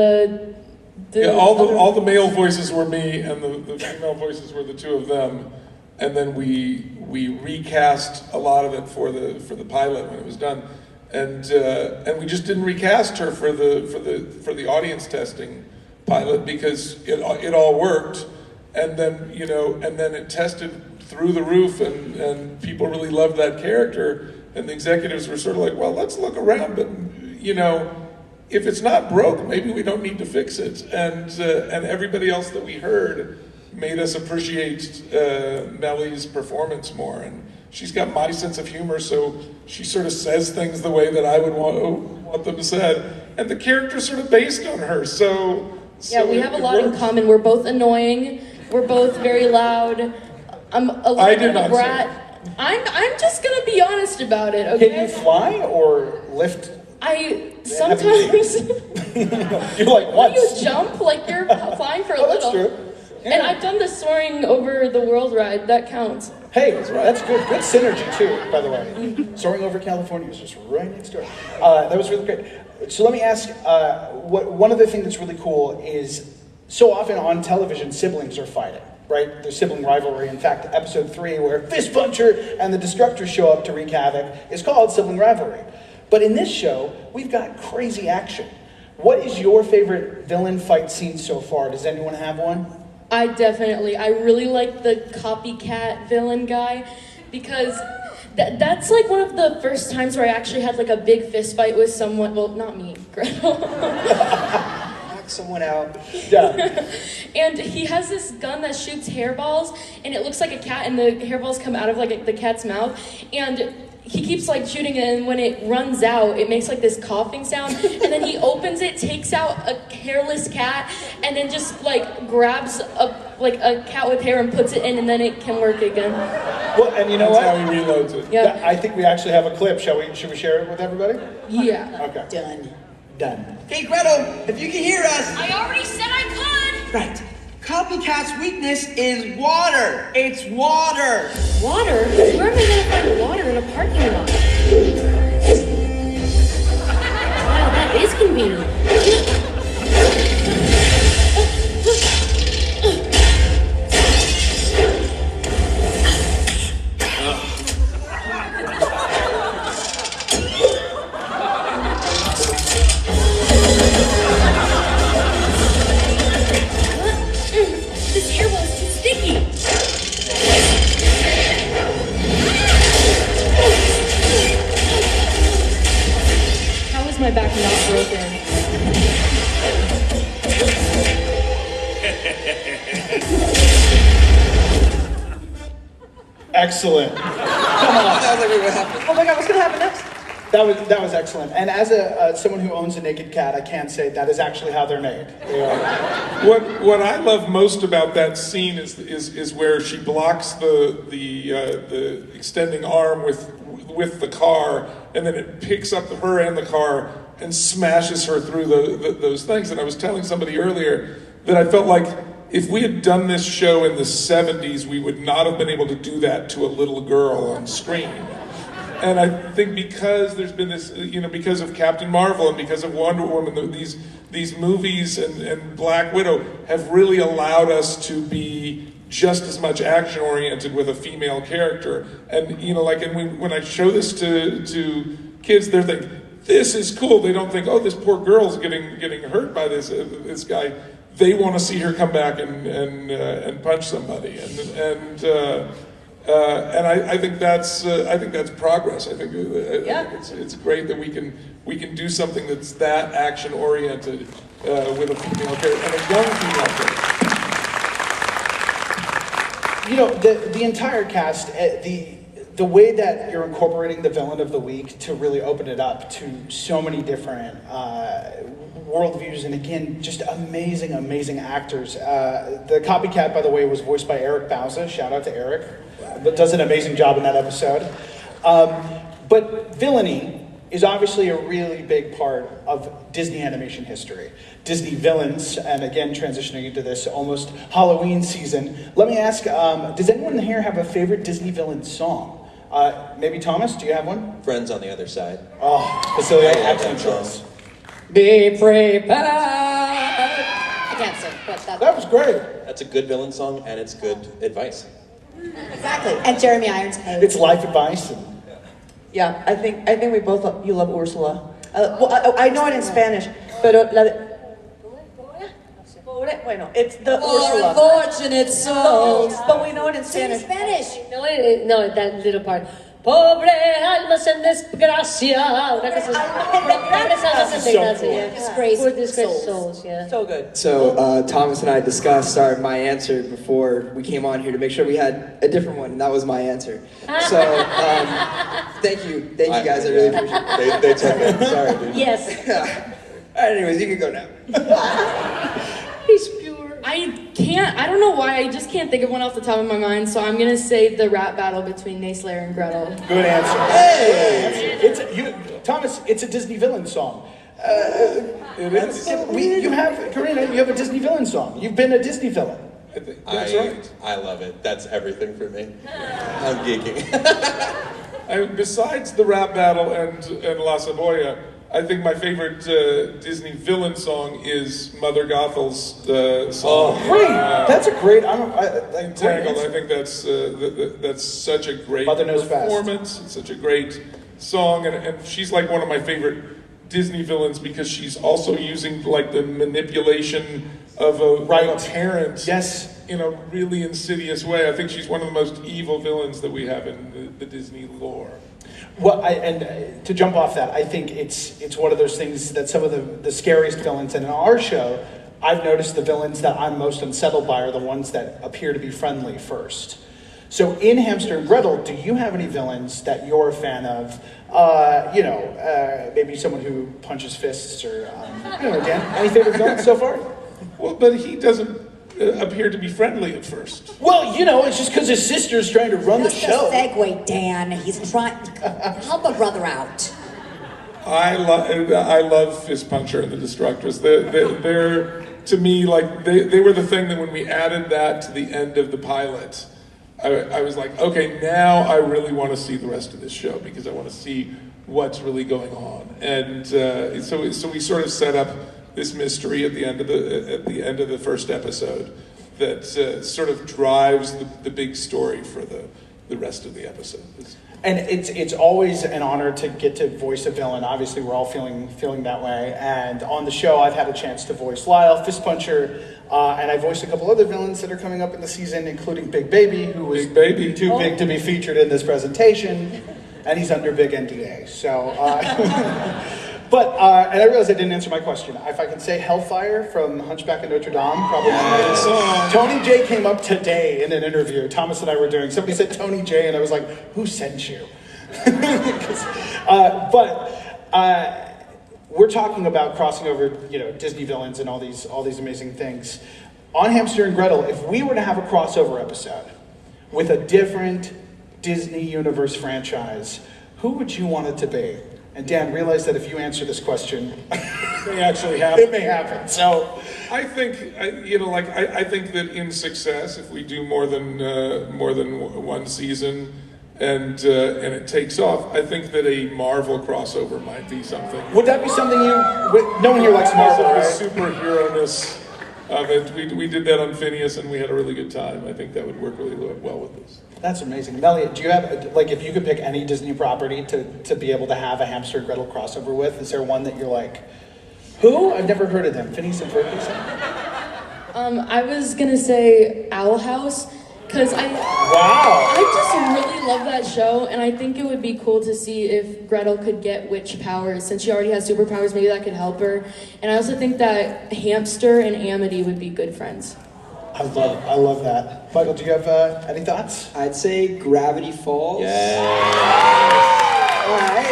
all the male voices were me and the female voices were the two of them. And then we recast a lot of it for the pilot when it was done. And we just didn't recast her for the audience testing pilot because it all worked, and then it tested through the roof, and people really loved that character, and the executives were sort of well, let's look around, but if it's not broke, maybe we don't need to fix it, and everybody else that we heard made us appreciate Meli's performance more, and she's got my sense of humor, so she sort of says things the way that I would want them said, and the character's sort of based on her. So yeah, we have a lot in common. We're both annoying. We're both very loud. I'm a little bit of a brat. I'm just gonna be honest about it. Okay. Can you fly or lift? I sometimes. You're once. You jump you're flying for a little. That's true. Yeah. And I've done the soaring over the world ride. That counts. Hey, that's good. Good synergy too, by the way. Soaring over California was just right next door. That was really great. So let me ask, one other thing that's really cool is so often on television, siblings are fighting, right? There's sibling rivalry. In fact, episode 3, where Fist Puncher and the Destructors show up to wreak havoc, is called sibling rivalry. But in this show, we've got crazy action. What is your favorite villain fight scene so far? Does anyone have one? I really like the copycat villain guy because that's one of the first times where I actually had a big fist fight with someone. Well, not me, Gretel. Knock someone out. Yeah. And he has this gun that shoots hairballs, and it looks like a cat, and the hairballs come out of the cat's mouth, and he keeps shooting it, and when it runs out, it makes this coughing sound, and then he opens it, takes out a hairless cat, and then just grabs a cat with hair and puts it in, and then it can work again. Well, and you know what? That's how he reloads it. Yeah. I think we actually have a clip. Should we share it with everybody? Yeah. Okay. Done. Hey Gretel, if you can hear us. I already said I could. Right. Copycat's weakness is water. It's water. Water? Where am I gonna find water in a parking lot? Wow, that is convenient. This air was too sticky. How is my back not broken? Excellent. Come on. Oh my God, what's gonna happen next? That was excellent. And as someone who owns a naked cat, I can say that is actually how they're made. They are. What I love most about that scene is where she blocks the extending arm with the car, and then it picks up her and the car and smashes her through those things. And I was telling somebody earlier that I felt like if we had done this show in the 70s, we would not have been able to do that to a little girl on screen. And I think because there's been this, because of Captain Marvel and because of Wonder Woman, these movies and Black Widow have really allowed us to be just as much action oriented with a female character. And when I show this to kids, they're thinking, this is cool. They don't think, oh, this poor girl's getting hurt by this guy. They want to see her come back and punch somebody. And I think that's progress. I think it's great that we can do something that's that action oriented with a female character and a young female character. The entire cast, the way that you're incorporating the villain of the week to really open it up to so many different worldviews, and again, just amazing actors. The copycat, by the way, was voiced by Eric Bauza. Shout out to Eric. But does an amazing job in that episode. But villainy is obviously a really big part of Disney animation history. Disney villains, and again, transitioning into this almost Halloween season. Let me ask, does anyone here have a favorite Disney villain song? Maybe Thomas, do you have one? Friends on the Other Side. Oh, Cecilia, excellent choice. Be prepared. I can't sing, but that was great. That's a good villain song, and it's good advice. Exactly. And Jeremy Irons. It's life advice. Yeah, I think we both you love Ursula. Well, I know it in Spanish, pero la de... Bueno, it's the Ursula. Unfortunate souls. But we know it in Spanish. No, that little part. Pobre almas en desgracia. Una cosa así. Pobres almas en desgracia. Yeah. Disgraced souls. Yeah. So good. So Thomas and I discussed my answer before we came on here to make sure we had a different one, and that was my answer. So thank you guys. I really appreciate it. They took it. Sorry, dude. Yes. All right, anyways, you can go now. He's pure. I don't know why, I just can't think of one off the top of my mind, so I'm gonna say the rap battle between Neighslayer and Gretel. Good answer. Hey! Thomas, it's a Disney villain song. It is. Karina, you have a Disney villain song. You've been a Disney villain. That's right. I love it. That's everything for me. I'm geeking. Besides the rap battle and La Cebolla, I think my favorite Disney villain song is Mother Gothel's song. Oh, great! That's a great. Entangled. I think that's such a great performance. It's such a great song, and she's like one of my favorite Disney villains because she's also using like the manipulation of a parent. Yes. In a really insidious way. I think she's one of the most evil villains that we have in the Disney lore. Well, to jump off that, I think it's one of those things that some of the scariest villains, and in our show, I've noticed the villains that I'm most unsettled by are the ones that appear to be friendly first. So in Hamster and Gretel, do you have any villains that you're a fan of? Maybe someone who punches fists or, Dan, any favorite villains so far? Well, but he doesn't appear to be friendly at first. Well, it's just because his sister's trying to run the show. Just a segue, Dan. He's trying to help a brother out. I love Fist Puncher and the Destructors. They're to me, like they were the thing that when we added that to the end of the pilot, I was like, okay, now I really want to see the rest of this show because I want to see what's really going on. And so we sort of set up this mystery at the end of the first episode that sort of drives the big story for the rest of the episode. And it's always an honor to get to voice a villain. Obviously, we're all feeling that way. And on the show, I've had a chance to voice Lyle, Fist Puncher, and I voiced a couple other villains that are coming up in the season, including Big Baby, who was too big to be featured in this presentation, and he's under big NDA. So, but and I realized I didn't answer my question. If I can say Hellfire from Hunchback of Notre Dame, probably. Yes. Tony J came up today in an interview. Thomas and I were doing. Somebody said Tony J, and I was like, "Who sent you?" We're talking about crossing over, Disney villains and all these amazing things. On Hamster and Gretel, if we were to have a crossover episode with a different Disney Universe franchise, who would you want it to be? And Dan, realize that if you answer this question, it may actually happen. It may happen. So, I think I think that in success, if we do more than one season, and it takes off, I think that a Marvel crossover might be something. Would that be something no one here likes Marvel, right? The superhero-ness of it. We did that on Phineas, and we had a really good time. I think that would work really well with this. That's amazing. Meli, do you have, if you could pick any Disney property to be able to have a Hamster and Gretel crossover with, is there one that you're like, who? I've never heard of them. Phineas and Ferb? I was going to say Owl House, because I just really love that show, and I think it would be cool to see if Gretel could get witch powers. Since she already has superpowers, maybe that could help her. And I also think that Hamster and Amity would be good friends. I love that. Michael, do you have any thoughts? I'd say Gravity Falls. Yeah.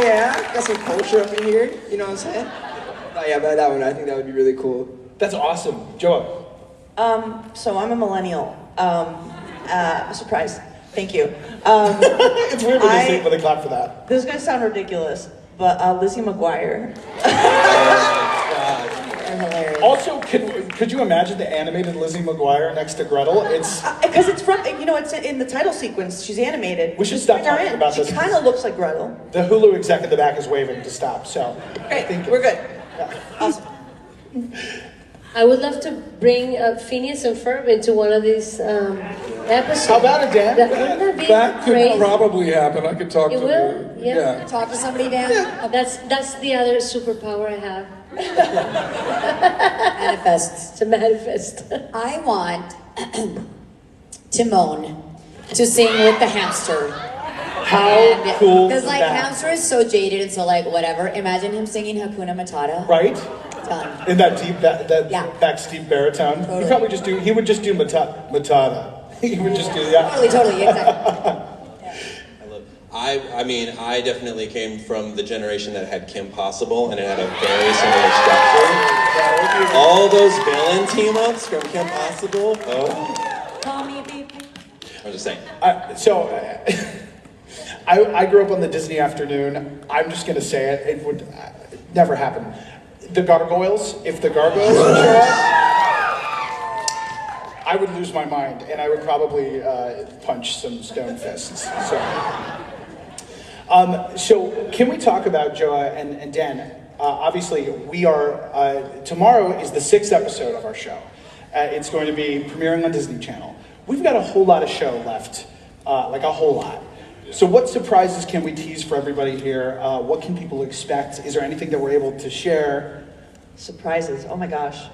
Yeah. Got some culture up in here. You know what I'm saying? Oh, yeah, but that one, I think that would be really cool. That's awesome. Joa. So I'm a millennial. Surprise. Thank you. It's weird when they clap for that. This is going to sound ridiculous, but Lizzie McGuire. Hilarious. Also, could you imagine the animated Lizzie McGuire next to Gretel? It's because it's from it's in the title sequence. She's animated. We should stop talking about this. She kind of looks like Gretel. The Hulu exec in the back is waving to stop. So great, we're good. Yeah. Awesome. I would love to bring Phineas and Ferb into one of these episodes. How about it, Dan? Wouldn't that be That great? could probably happen. I could talk It to will? her. Yeah. Talk to somebody, Dan. Yeah. That's the other superpower I have. Manifest. To manifest. I want Timon to sing with the hamster. How cool Because is like that? hamster is so jaded and so like whatever. Imagine him singing Hakuna Matata. Right? Done. In that deep, back steep baritone. Totally. He would just do Matata. He would just do that. Totally, exactly. I definitely came from the generation that had Kim Possible, and it had a very similar structure. All those villain team-ups from Kim Possible. Oh. Call me baby. I'm just saying. I grew up on the Disney afternoon. I'm just going to say it. It would never happen. The gargoyles, if the gargoyles would show up, I would lose my mind, and I would probably punch some stone fists. So can we talk about Joa and Dan? Obviously, we are, tomorrow is the 6th episode of our show. It's going to be premiering on Disney Channel. We've got a whole lot of show left, like a whole lot. So what surprises can we tease for everybody here? What can people expect? Is there anything that we're able to share? Surprises. Oh my gosh.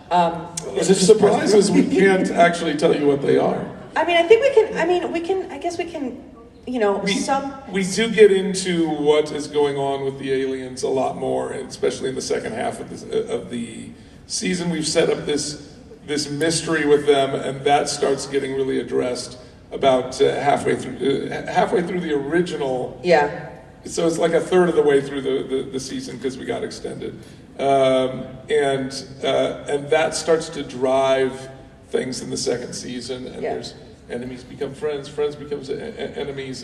Is it surprises? We can't actually tell you what they are. I mean, I think we can. I guess we can. We do get into what is going on with the aliens a lot more, and especially in the second half of the season. We've set up this mystery with them, and that starts getting really addressed about halfway through the original. Yeah. So it's like a third of the way through the season because we got extended, and that starts to drive things in the second season. And there's enemies become friends, friends becomes enemies.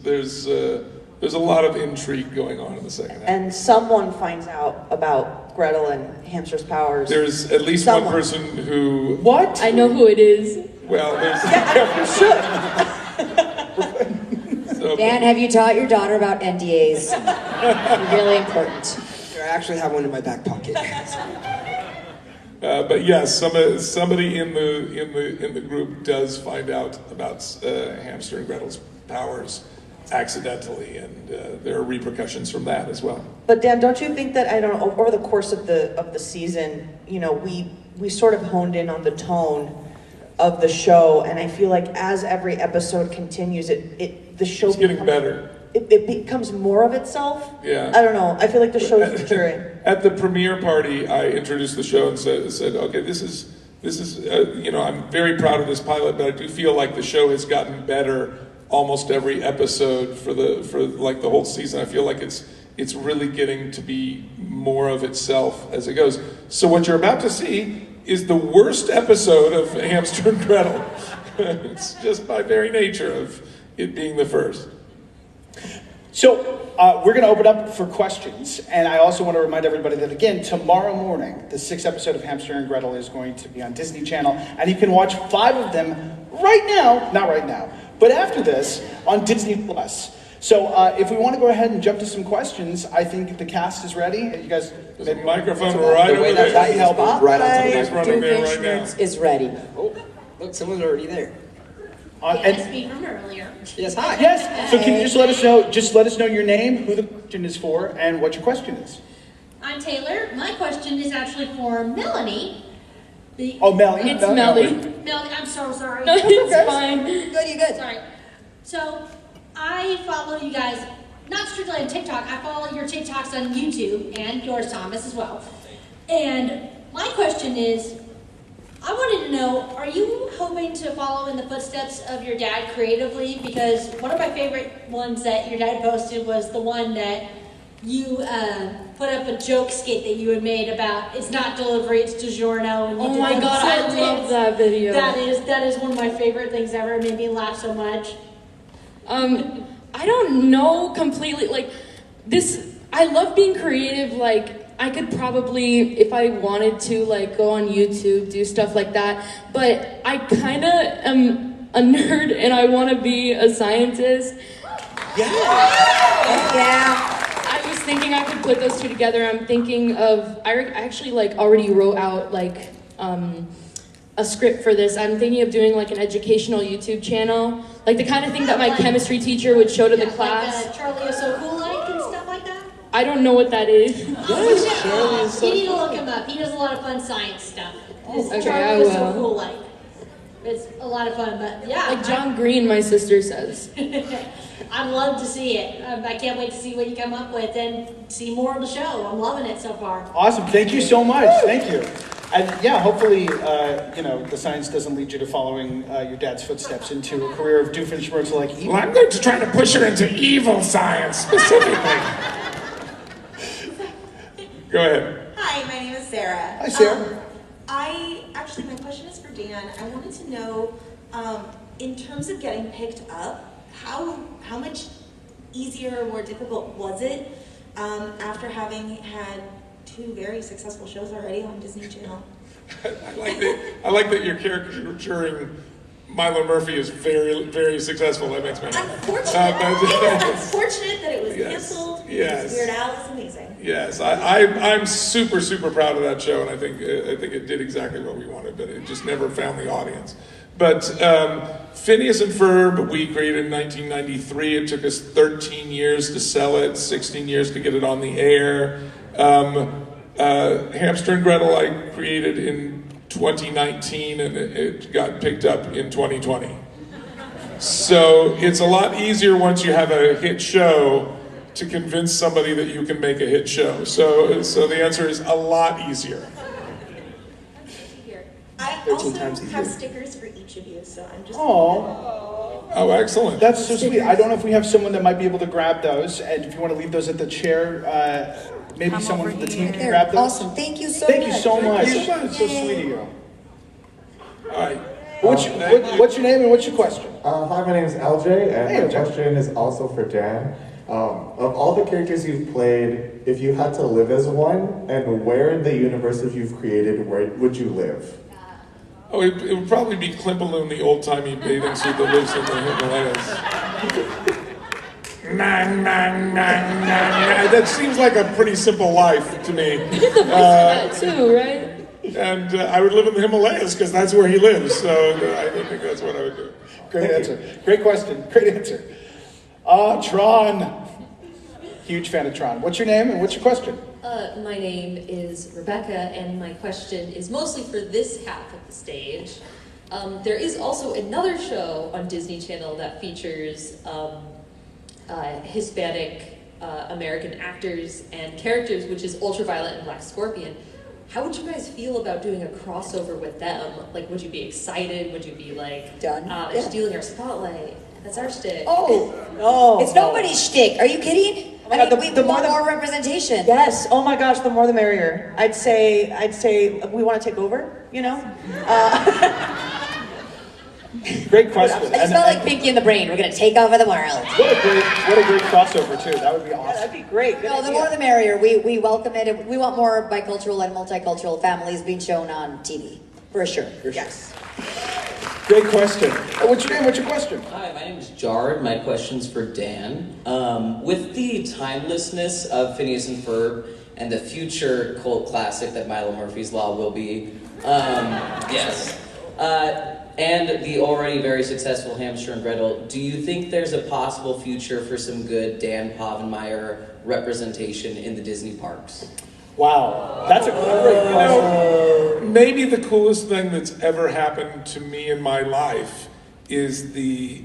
There's a there's a lot of intrigue going on in the second half. And someone finds out about Gretel and Hamster's powers. There's at least one person who... What? I know who it is. Well, there's... Dan, have you taught your daughter about NDAs? Really important. I actually have one in my back pocket. But yes, somebody in the group does find out about Hamster and Gretel's powers accidentally, and there are repercussions from that as well. But Dan, don't you think that, I don't know, over the course of the season, you know, we sort of honed in on the tone of the show, and I feel like as every episode continues, the show it's getting better. It becomes more of itself. Yeah. I don't know. I feel like the show's maturing. At the premiere party, I introduced the show and said, okay, this is you know, I'm very proud of this pilot, but I do feel like the show has gotten better almost every episode for like the whole season. I feel like it's really getting to be more of itself as it goes. So what you're about to see is the worst episode of Hamster and Gretel. It's just by very nature of it being the first. So we're going to open up for questions, and I also want to remind everybody that, again, tomorrow morning, the 6th episode of Hamster and Gretel is going to be on Disney Channel, and you can watch 5 of them right now, not right now, but after this, on Disney+. So if we want to go ahead and jump to some questions, I think the cast is ready. You guys, there's a microphone right over there. Right on top of running there right now. Is ready. Oh, look, someone's already there. Yes, me from earlier. Yes, hi. Yes. So can you just let us know your name, who the question is for, and what your question is? I'm Taylor. My question is actually for Melanie. Melanie. It's Melly. Melanie, I'm so sorry. No, it's fine. Good, you good. Sorry. So I follow you guys, not strictly on TikTok. I follow your TikToks on YouTube and yours, Thomas, as well. And my question is, I wanted to know, are you hoping to follow in the footsteps of your dad creatively? Because one of my favorite ones that your dad posted was the one that you put up a joke skit that you had made about it's not delivery, it's DiGiorno. And Oh my god, I love that video. That is one of my favorite things ever. It made me laugh so much. I don't know completely, like, this, I love being creative, like, I could probably, if I wanted to, like, go on YouTube, do stuff like that, but I kind of am a nerd and I want to be a scientist. Yeah. I was thinking I could put those two together. I'm thinking of, I actually, like, already wrote out, like, a script for this. I'm thinking of doing, like, an educational YouTube channel, like the kind of thing that my chemistry teacher would show to the class. Like Charlie is so cool-like and stuff like that? I don't know what that is. Yes, you need to look him up. He does a lot of fun science stuff. Okay, Charlie I is so will. cool-like. It's a lot of fun, but yeah. Like John Green, my sister says. I'd love to see it. I can't wait to see what you come up with and see more of the show. I'm loving it so far. Awesome. Thank you so much. Thank you. And yeah, hopefully, you know, the science doesn't lead you to following your dad's footsteps into a career of Doofenshmirtz like evil. Well, I'm going to try to push her into evil science, specifically. Go ahead. Hi, my name is Sarah. Hi, Sarah. My question is for Dan. I wanted to know, in terms of getting picked up, how much easier or more difficult was it after having had 2 very successful shows already on Disney Channel? I like that you're caricaturing Milo Murphy is very, very successful. That makes me happy. I'm fortunate that it was Yes. canceled. Yes. Because Weird Al is amazing. Yes, I'm super, super proud of that show, and I think it did exactly what we wanted, but it just never found the audience. But Phineas and Ferb, we created in 1993. It took us 13 years to sell it, 16 years to get it on the air. Hamster and Gretel I created in 2019, and it got picked up in 2020. So it's a lot easier once you have a hit show to convince somebody that you can make a hit show. So the answer is a lot easier. I also have stickers for each of you, so I'm just. Oh, excellent. That's so sweet. I don't know if we have someone that might be able to grab those, and if you want to leave those at the chair, maybe someone from the team can grab those. Awesome. Thank you so much. Thank you so much. Thank you so much. So sweet of you. All right. What's your name and what's your question? Hi, my name is LJ, and Hey, my LJ. question is also for Dan. Of all the characters you've played, if you had to live as one, and where in the universe that you've created, where would you live? Oh, it would probably be Klimpaloon, the old-timey bathing suit that lives in the Himalayas. That seems like a pretty simple life to me. You did the voice for that too, right? And I would live in the Himalayas because that's where he lives. So I think that's what I would do. Great answer. Great question. Great answer. Tron. Huge fan of Tron. What's your name and what's your question? My name is Rebecca, and my question is mostly for this half of the stage. There is also another show on Disney Channel that features Hispanic American actors and characters, which is Ultraviolet and Black Scorpion. How would you guys feel about doing a crossover with them? Like, would you be excited? Would you be like, done? They're stealing our spotlight. That's our shtick. Oh, no. It's nobody's shtick. Are you kidding? Oh my God, we want more representation. Yes. Oh my gosh, the more the merrier. I'd say we want to take over, you know? Great question. I just felt like Pinky in the Brain. We're going to take over the world. What a great crossover too. That would be awesome. Yeah, that'd be great. No, the more the merrier. We welcome it. We want more bicultural and multicultural families being shown on TV. For sure. Yes. Great question. What's your name? What's your question? Hi, my name is Jared. My question's for Dan. With the timelessness of Phineas and Ferb and the future cult classic that Milo Murphy's Law will be, yes, and the already very successful Hamster and Gretel, do you think there's a possible future for some good Dan Povenmire representation in the Disney parks? Wow, that's a great question. Maybe the coolest thing that's ever happened to me in my life is the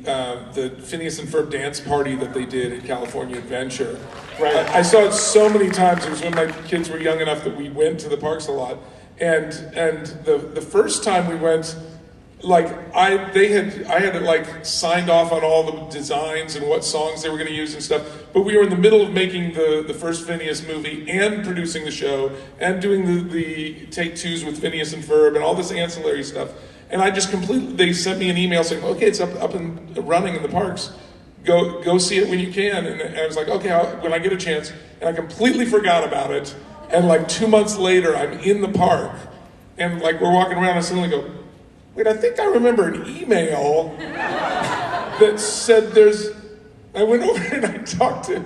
Phineas and Ferb dance party that they did at California Adventure. Right. I saw it so many times. It was when my kids were young enough that we went to the parks a lot. And the first time we went, like I had like signed off on all the designs and what songs they were going to use and stuff, but we were in the middle of making the first Phineas movie and producing the show and doing the take twos with Phineas and Ferb and all this ancillary stuff. And I just they sent me an email saying, okay, it's up and running in the parks. Go see it when you can. And I was like, okay, when I get a chance. And I completely forgot about it. And like 2 months later, I'm in the park and like we're walking around and I suddenly go, wait, I think I remember an email that said I went over and I talked to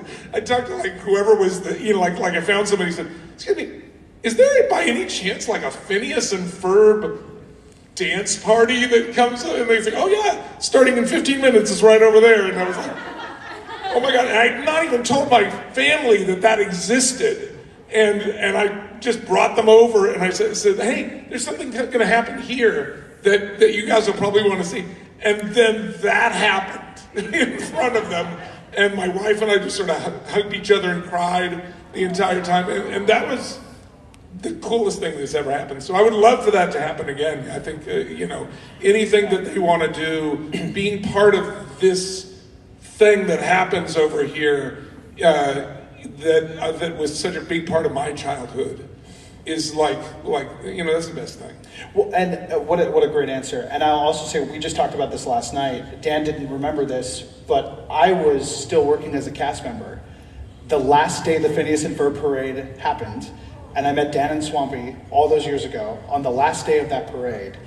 like whoever was like I found somebody who said, excuse me, is there by any chance like a Phineas and Ferb dance party that comes up? And they say, oh yeah, starting in 15 minutes, it's right over there. And I was like, oh my God, and I had not even told my family that existed. And I just brought them over and I said, hey, there's something going to happen here that you guys will probably want to see. And then that happened in front of them. And my wife and I just sort of hugged each other and cried the entire time. And that was the coolest thing that's ever happened. So I would love for that to happen again. I think, anything that they want to do, being part of this thing that happens over here, that was such a big part of my childhood, is like that's the best thing. Well, and what a great answer. And I'll also say, we just talked about this last night. Dan didn't remember this, but I was still working as a cast member. The last day the Phineas and Ferb parade happened, and I met Dan and Swampy all those years ago on the last day of that parade.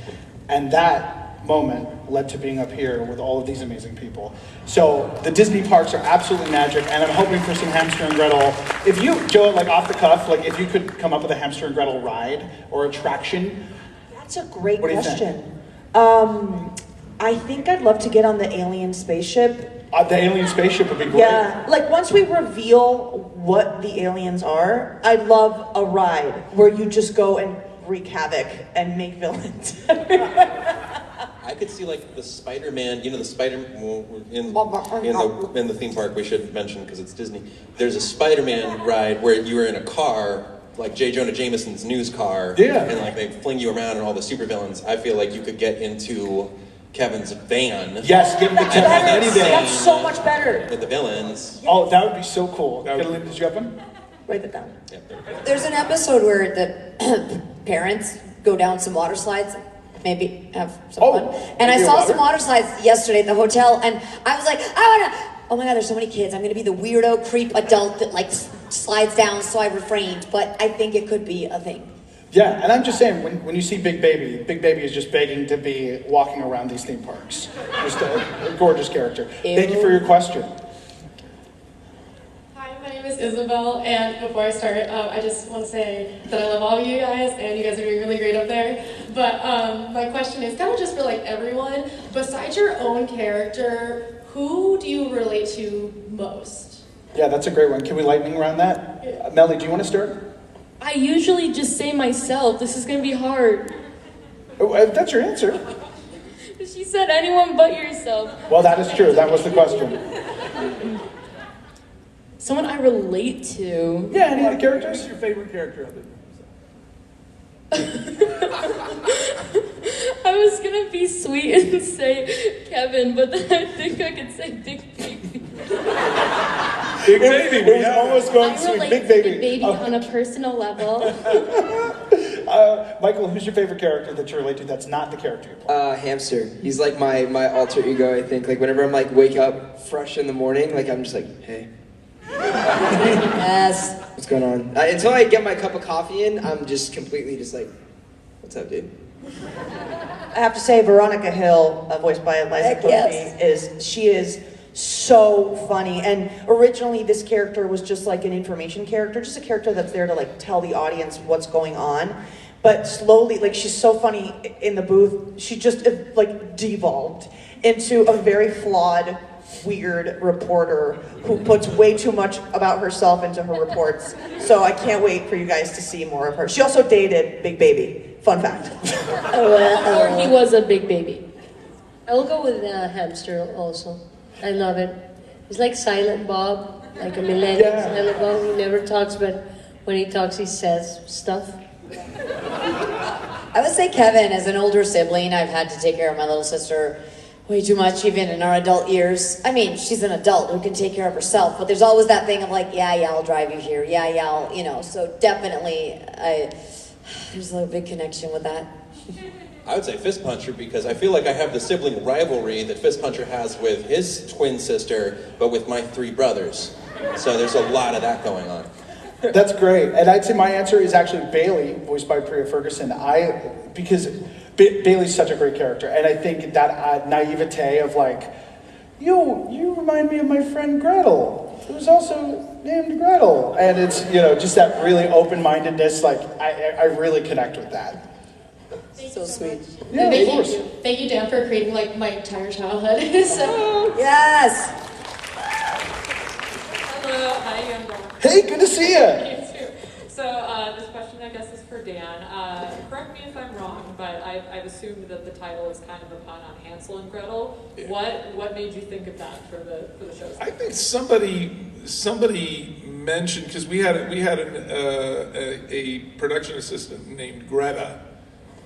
And that moment led to being up here with all of these amazing people. So the Disney parks are absolutely magic, and I'm hoping for some Hamster and Gretel. If you, Joe, like off the cuff, like if you could come up with a Hamster and Gretel ride or attraction. That's a great What do you question. I think I'd love to get on the alien spaceship. The alien spaceship would be great. Yeah, like once we reveal what the aliens are, I'd love a ride where you just go and wreak havoc and make villains. I could see like the Spider-Man, the Spider in the theme park. We should mention because it's Disney. There's a Spider-Man ride where you were in a car, like J. Jonah Jameson's news car, and like they fling you around and all the supervillains. I feel like you could get into Kevin's van. Yes, give him the Kevin any day. That's so much better. With the villains. Oh, that would be so cool. Catalina, did you have one? Write that down. Yeah, There's an episode where the parents go down some water slides, maybe have some fun. And I saw some water slides yesterday at the hotel, and I was like, I want to oh my God, there's so many kids. I'm gonna be the weirdo creep adult that like slides down, so I refrained. But I think it could be a thing. Yeah, and I'm just saying, when you see Big Baby is just begging to be walking around these theme parks. Just a gorgeous character. Ew. Thank you for your question. Hi, my name is Isabel, and before I start, I just want to say that I love all of you guys, and you guys are doing really great up there. But my question is kind of just for like everyone. Besides your own character, who do you relate to most? Yeah, that's a great one. Can we lightning around that? Meli, do you want to start? I usually just say myself. This is going to be hard. Oh, that's your answer. She said anyone but yourself. Well, that is true. That was the question. Someone I relate to. Yeah, any other characters? Who's your favorite character other than I was going to be sweet and say Kevin, but then I think I could say Big Baby. Big Baby. We almost going I sweet. relate Big to Baby. Big Baby on a personal level. Michael, who's your favorite character that you relate to that's not the character you play? Hamster. He's like my alter ego, I think. Like whenever I'm like wake up fresh in the morning, like I'm just like, hey. Yes. What's going on? Until I get my cup of coffee in, I'm just completely just like, what's up, dude? I have to say, Veronica Hill, voiced by Eliza Kofi, is so funny. And originally, this character was just like an information character, just a character that's there to like tell the audience what's going on. But slowly, like she's so funny in the booth, she just like devolved into a very flawed, weird reporter who puts way too much about herself into her reports. So I can't wait for you guys to see more of her. She also dated Big Baby. Fun fact. Or he was a big baby. I'll go with Hamster also. I love it. He's like Silent Bob, like a millennial Silent Bob who never talks, but when he talks, he says stuff. I would say Kevin, as an older sibling, I've had to take care of my little sister way too much, even in our adult years. I mean, she's an adult who can take care of herself, but there's always that thing of like, yeah, I'll drive you here. Yeah, I'll, so definitely, there's a big connection with that. I would say Fist Puncher because I feel like I have the sibling rivalry that Fist Puncher has with his twin sister, but with my 3 brothers. So there's a lot of that going on. That's great. And I'd say my answer is actually Bailey, voiced by Priya Ferguson. Because Bailey's such a great character. And I think that naivete of like, you remind me of my friend Gretel, who's also named Gretel. And it's, just that really open-mindedness, like, I really connect with that. So sweet. Yeah, of course. Thank you, Dan, for creating like my entire childhood. Yes. Hello, hi, I'm Dan. Hey, good to see you. You too. So this question, I guess, is for Dan. Correct me if I'm wrong, but I've assumed that the title is kind of a pun on Hansel and Gretel. Yeah. What made you think of that for the show? I think somebody mentioned, because we had a production assistant named Greta,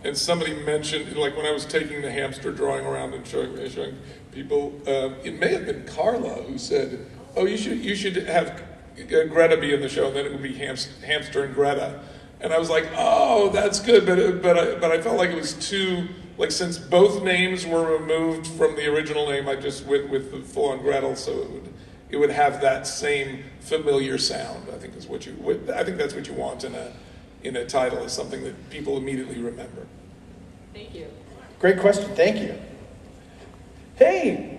and somebody mentioned, like when I was taking the hamster drawing around and showing people, it may have been Carla who said, "Oh, you should have Greta be in the show, and then it would be Hamster and Greta." And I was like, "Oh, that's good," but I felt like it was too, like, since both names were removed from the original name, I just went with the full-on Gretel, so it would have that same familiar sound. I think that's what you want in a title, is something that people immediately remember. Thank you. Great question. Thank you. Hey.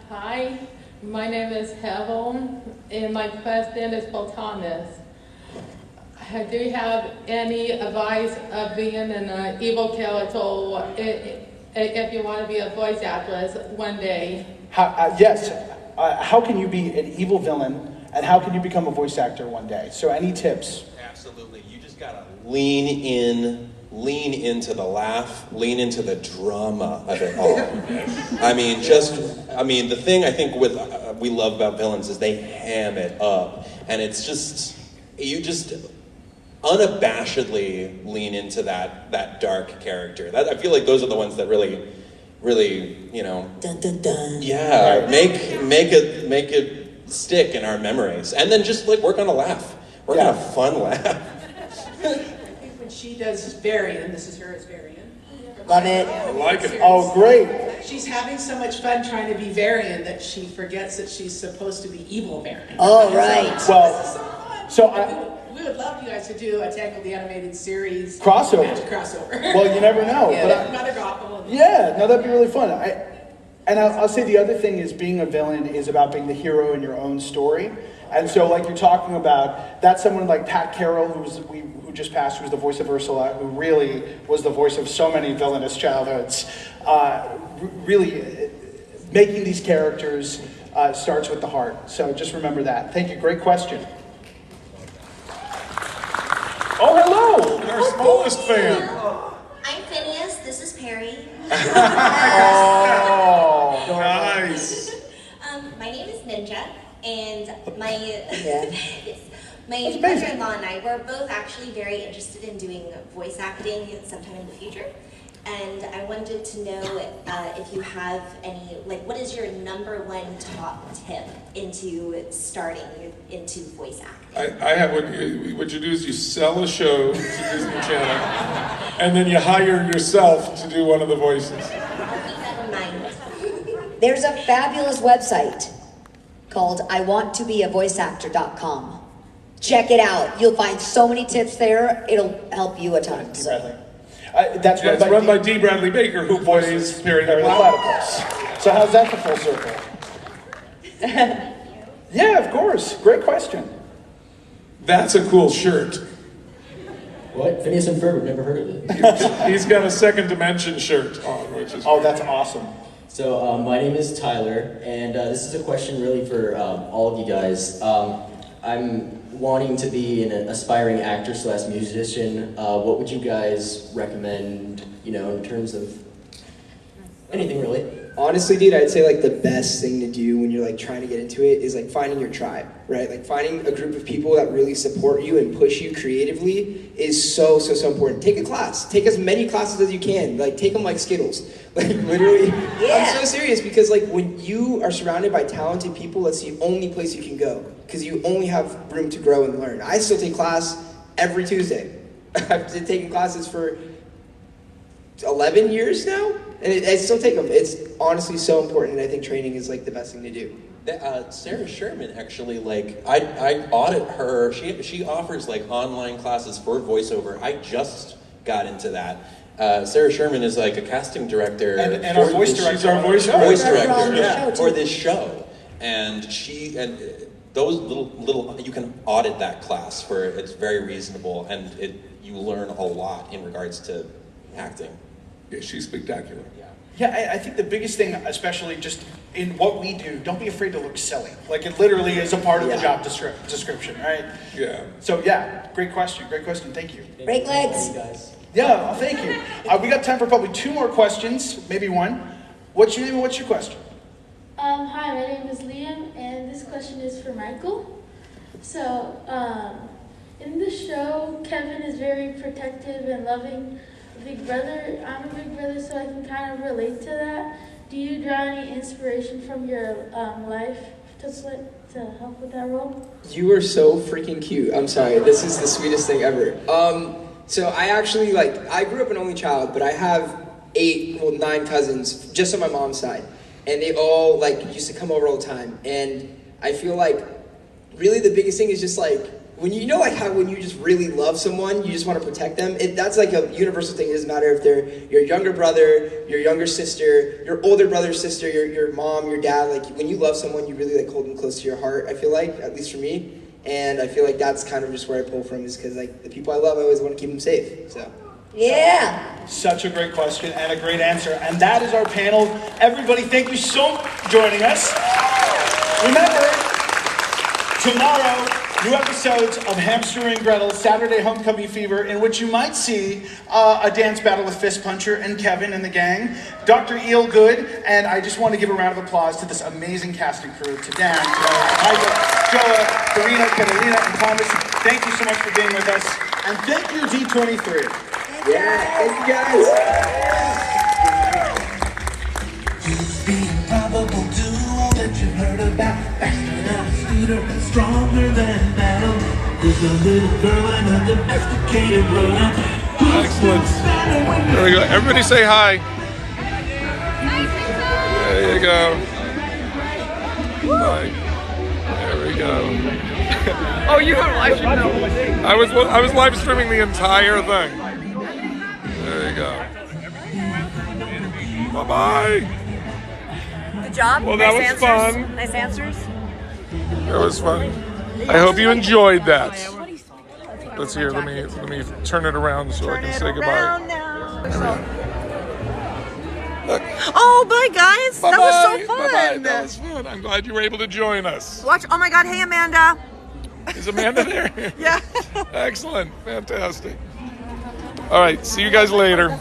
Hi, my name is Hevel, and my question is for Thomas. Do you have any advice of being an evil character if you want to be a voice actress one day? Yes. How can you be an evil villain, and how can you become a voice actor one day? So any tips? Absolutely. You just gotta lean into the laugh, lean into the drama of it all. The thing I think we love about villains is they ham it up, and it's just, you just unabashedly lean into that dark character. I feel like those are the ones that really, Dun, dun, dun. yeah, make it stick in our memories, and then just like work on a laugh, work on a fun laugh. When she does Varian, this is her as Varian. Love it. I like it. Oh, great. She's having so much fun trying to be Varian that she forgets that she's supposed to be evil Varian. Oh, right. Well, so we would love you guys to do a Tangled the Animated Series Crossover. magic crossover. Well, you never know. Yeah, but another Gotham. yeah, no, that'd be really fun. I'll say the other thing is being a villain is about being the hero in your own story. And so, like you're talking about, that's someone like Pat Carroll, who just passed, who was the voice of Ursula, who really was the voice of so many villainous childhoods. Really, making these characters starts with the heart. So just remember that. Thank you. Great question. Oh, hello! Our smallest fan. I'm Phineas. This is Perry. Oh, nice. My name is Ninja, and my That's amazing. brother-in-law and I were both actually very interested in doing voice acting sometime in the future. And I wanted to know if you have any, like, what is your #1 top tip into starting into voice acting? I have what you do is you sell a show to Disney Channel, and then you hire yourself to do one of the voices. Keep that in mind. There's a fabulous website called iwanttobeavoiceactor.com. Check it out. You'll find so many tips there. It'll help you a ton. So. That's it's run by D. Bradley Baker, who plays Perry the Platypus. So how's that for full circle? Yeah, of course. Great question. That's a cool shirt. What? Phineas and Ferb, never heard of it. He's got a Second Dimension shirt on, which is that's awesome. So my name is Tyler, and this is a question really for all of you guys. I'm wanting to be an aspiring actor / musician. What would you guys recommend, in terms of anything really? Honestly, dude, I'd say like the best thing to do when you're like trying to get into it is like finding your tribe, right? Like finding a group of people that really support you and push you creatively is so important. Take a class. Take as many classes as you can. Like take them like Skittles. Like literally, I'm so serious because like when you are surrounded by talented people, that's the only place you can go because you only have room to grow and learn. I still take class every Tuesday. I've been taking classes for 11 years now, and I still take them. It's honestly so important, and I think training is like the best thing to do. Sarah Sherman actually, like, I audit her. She offers like online classes for voiceover. I just got into that. Sarah Sherman is like a casting director and our voice director. She's our voice director for this show, and those little you can audit that class for it's very reasonable, and you learn a lot in regards to acting. Yeah, she's spectacular. Yeah, I think the biggest thing, especially just in what we do, don't be afraid to look silly. Like it literally is a part of the job description, right? Yeah. So yeah, great question. Thank you. Break legs. Yeah, well, thank you. We got time for probably 2 more questions, maybe 1. What's your name and what's your question? Hi, my name is Liam, and this question is for Michael. So, in the show, Kevin is very protective and loving big brother. I'm a big brother, so I can kind of relate to that. Do you draw any inspiration from your life to help with that role? You are so freaking cute. I'm sorry. This is the sweetest thing ever. So I actually I grew up an only child, but I have 9 cousins just on my mom's side, and they all used to come over all the time. And I feel like really the biggest thing is just when you know how when you just really love someone, you just want to protect them. That's like a universal thing. It doesn't matter if they're your younger brother, your younger sister, your older brother, sister, your mom, your dad. When you love someone, you really hold them close to your heart. I feel like, at least for me, and I feel like that's kind of just where I pull from, is because the people I love, I always want to keep them safe. So. Yeah. Such a great question and a great answer. And that is our panel. Everybody, thank you so much for joining us. Remember, tomorrow, new episodes of Hamster and Gretel, Saturday Homecoming Fever, in which you might see a dance battle with Fist Puncher and Kevin and the gang, Dr. Eel Good, and I just want to give a round of applause to this amazing casting crew, to Dan, to Michael, Joa, Karina, Catalina, and Thomas. Thank you so much for being with us, and thank you, D23. Yeah, thank you guys. The improbable duo that you've heard about, faster than a scooter, stronger than battle. There's a little girl and a domesticated rodent. Excellent. There we go. Everybody say hi. There you go. Hi. There we go. Oh, you have live stream? I was live streaming the entire thing. There you go. Bye bye. Good job. Well, that nice was answers. fun. Nice answers. That was fun. I hope you enjoyed that. Let's hear. Let me turn it around so I can say goodbye. Oh, bye guys. Bye-bye. That was so fun. Bye-bye. That was fun. I'm glad you were able to join us. Watch. Oh my God. Hey, Amanda. Is Amanda there? Yeah. Excellent. Fantastic. All right. See you guys later.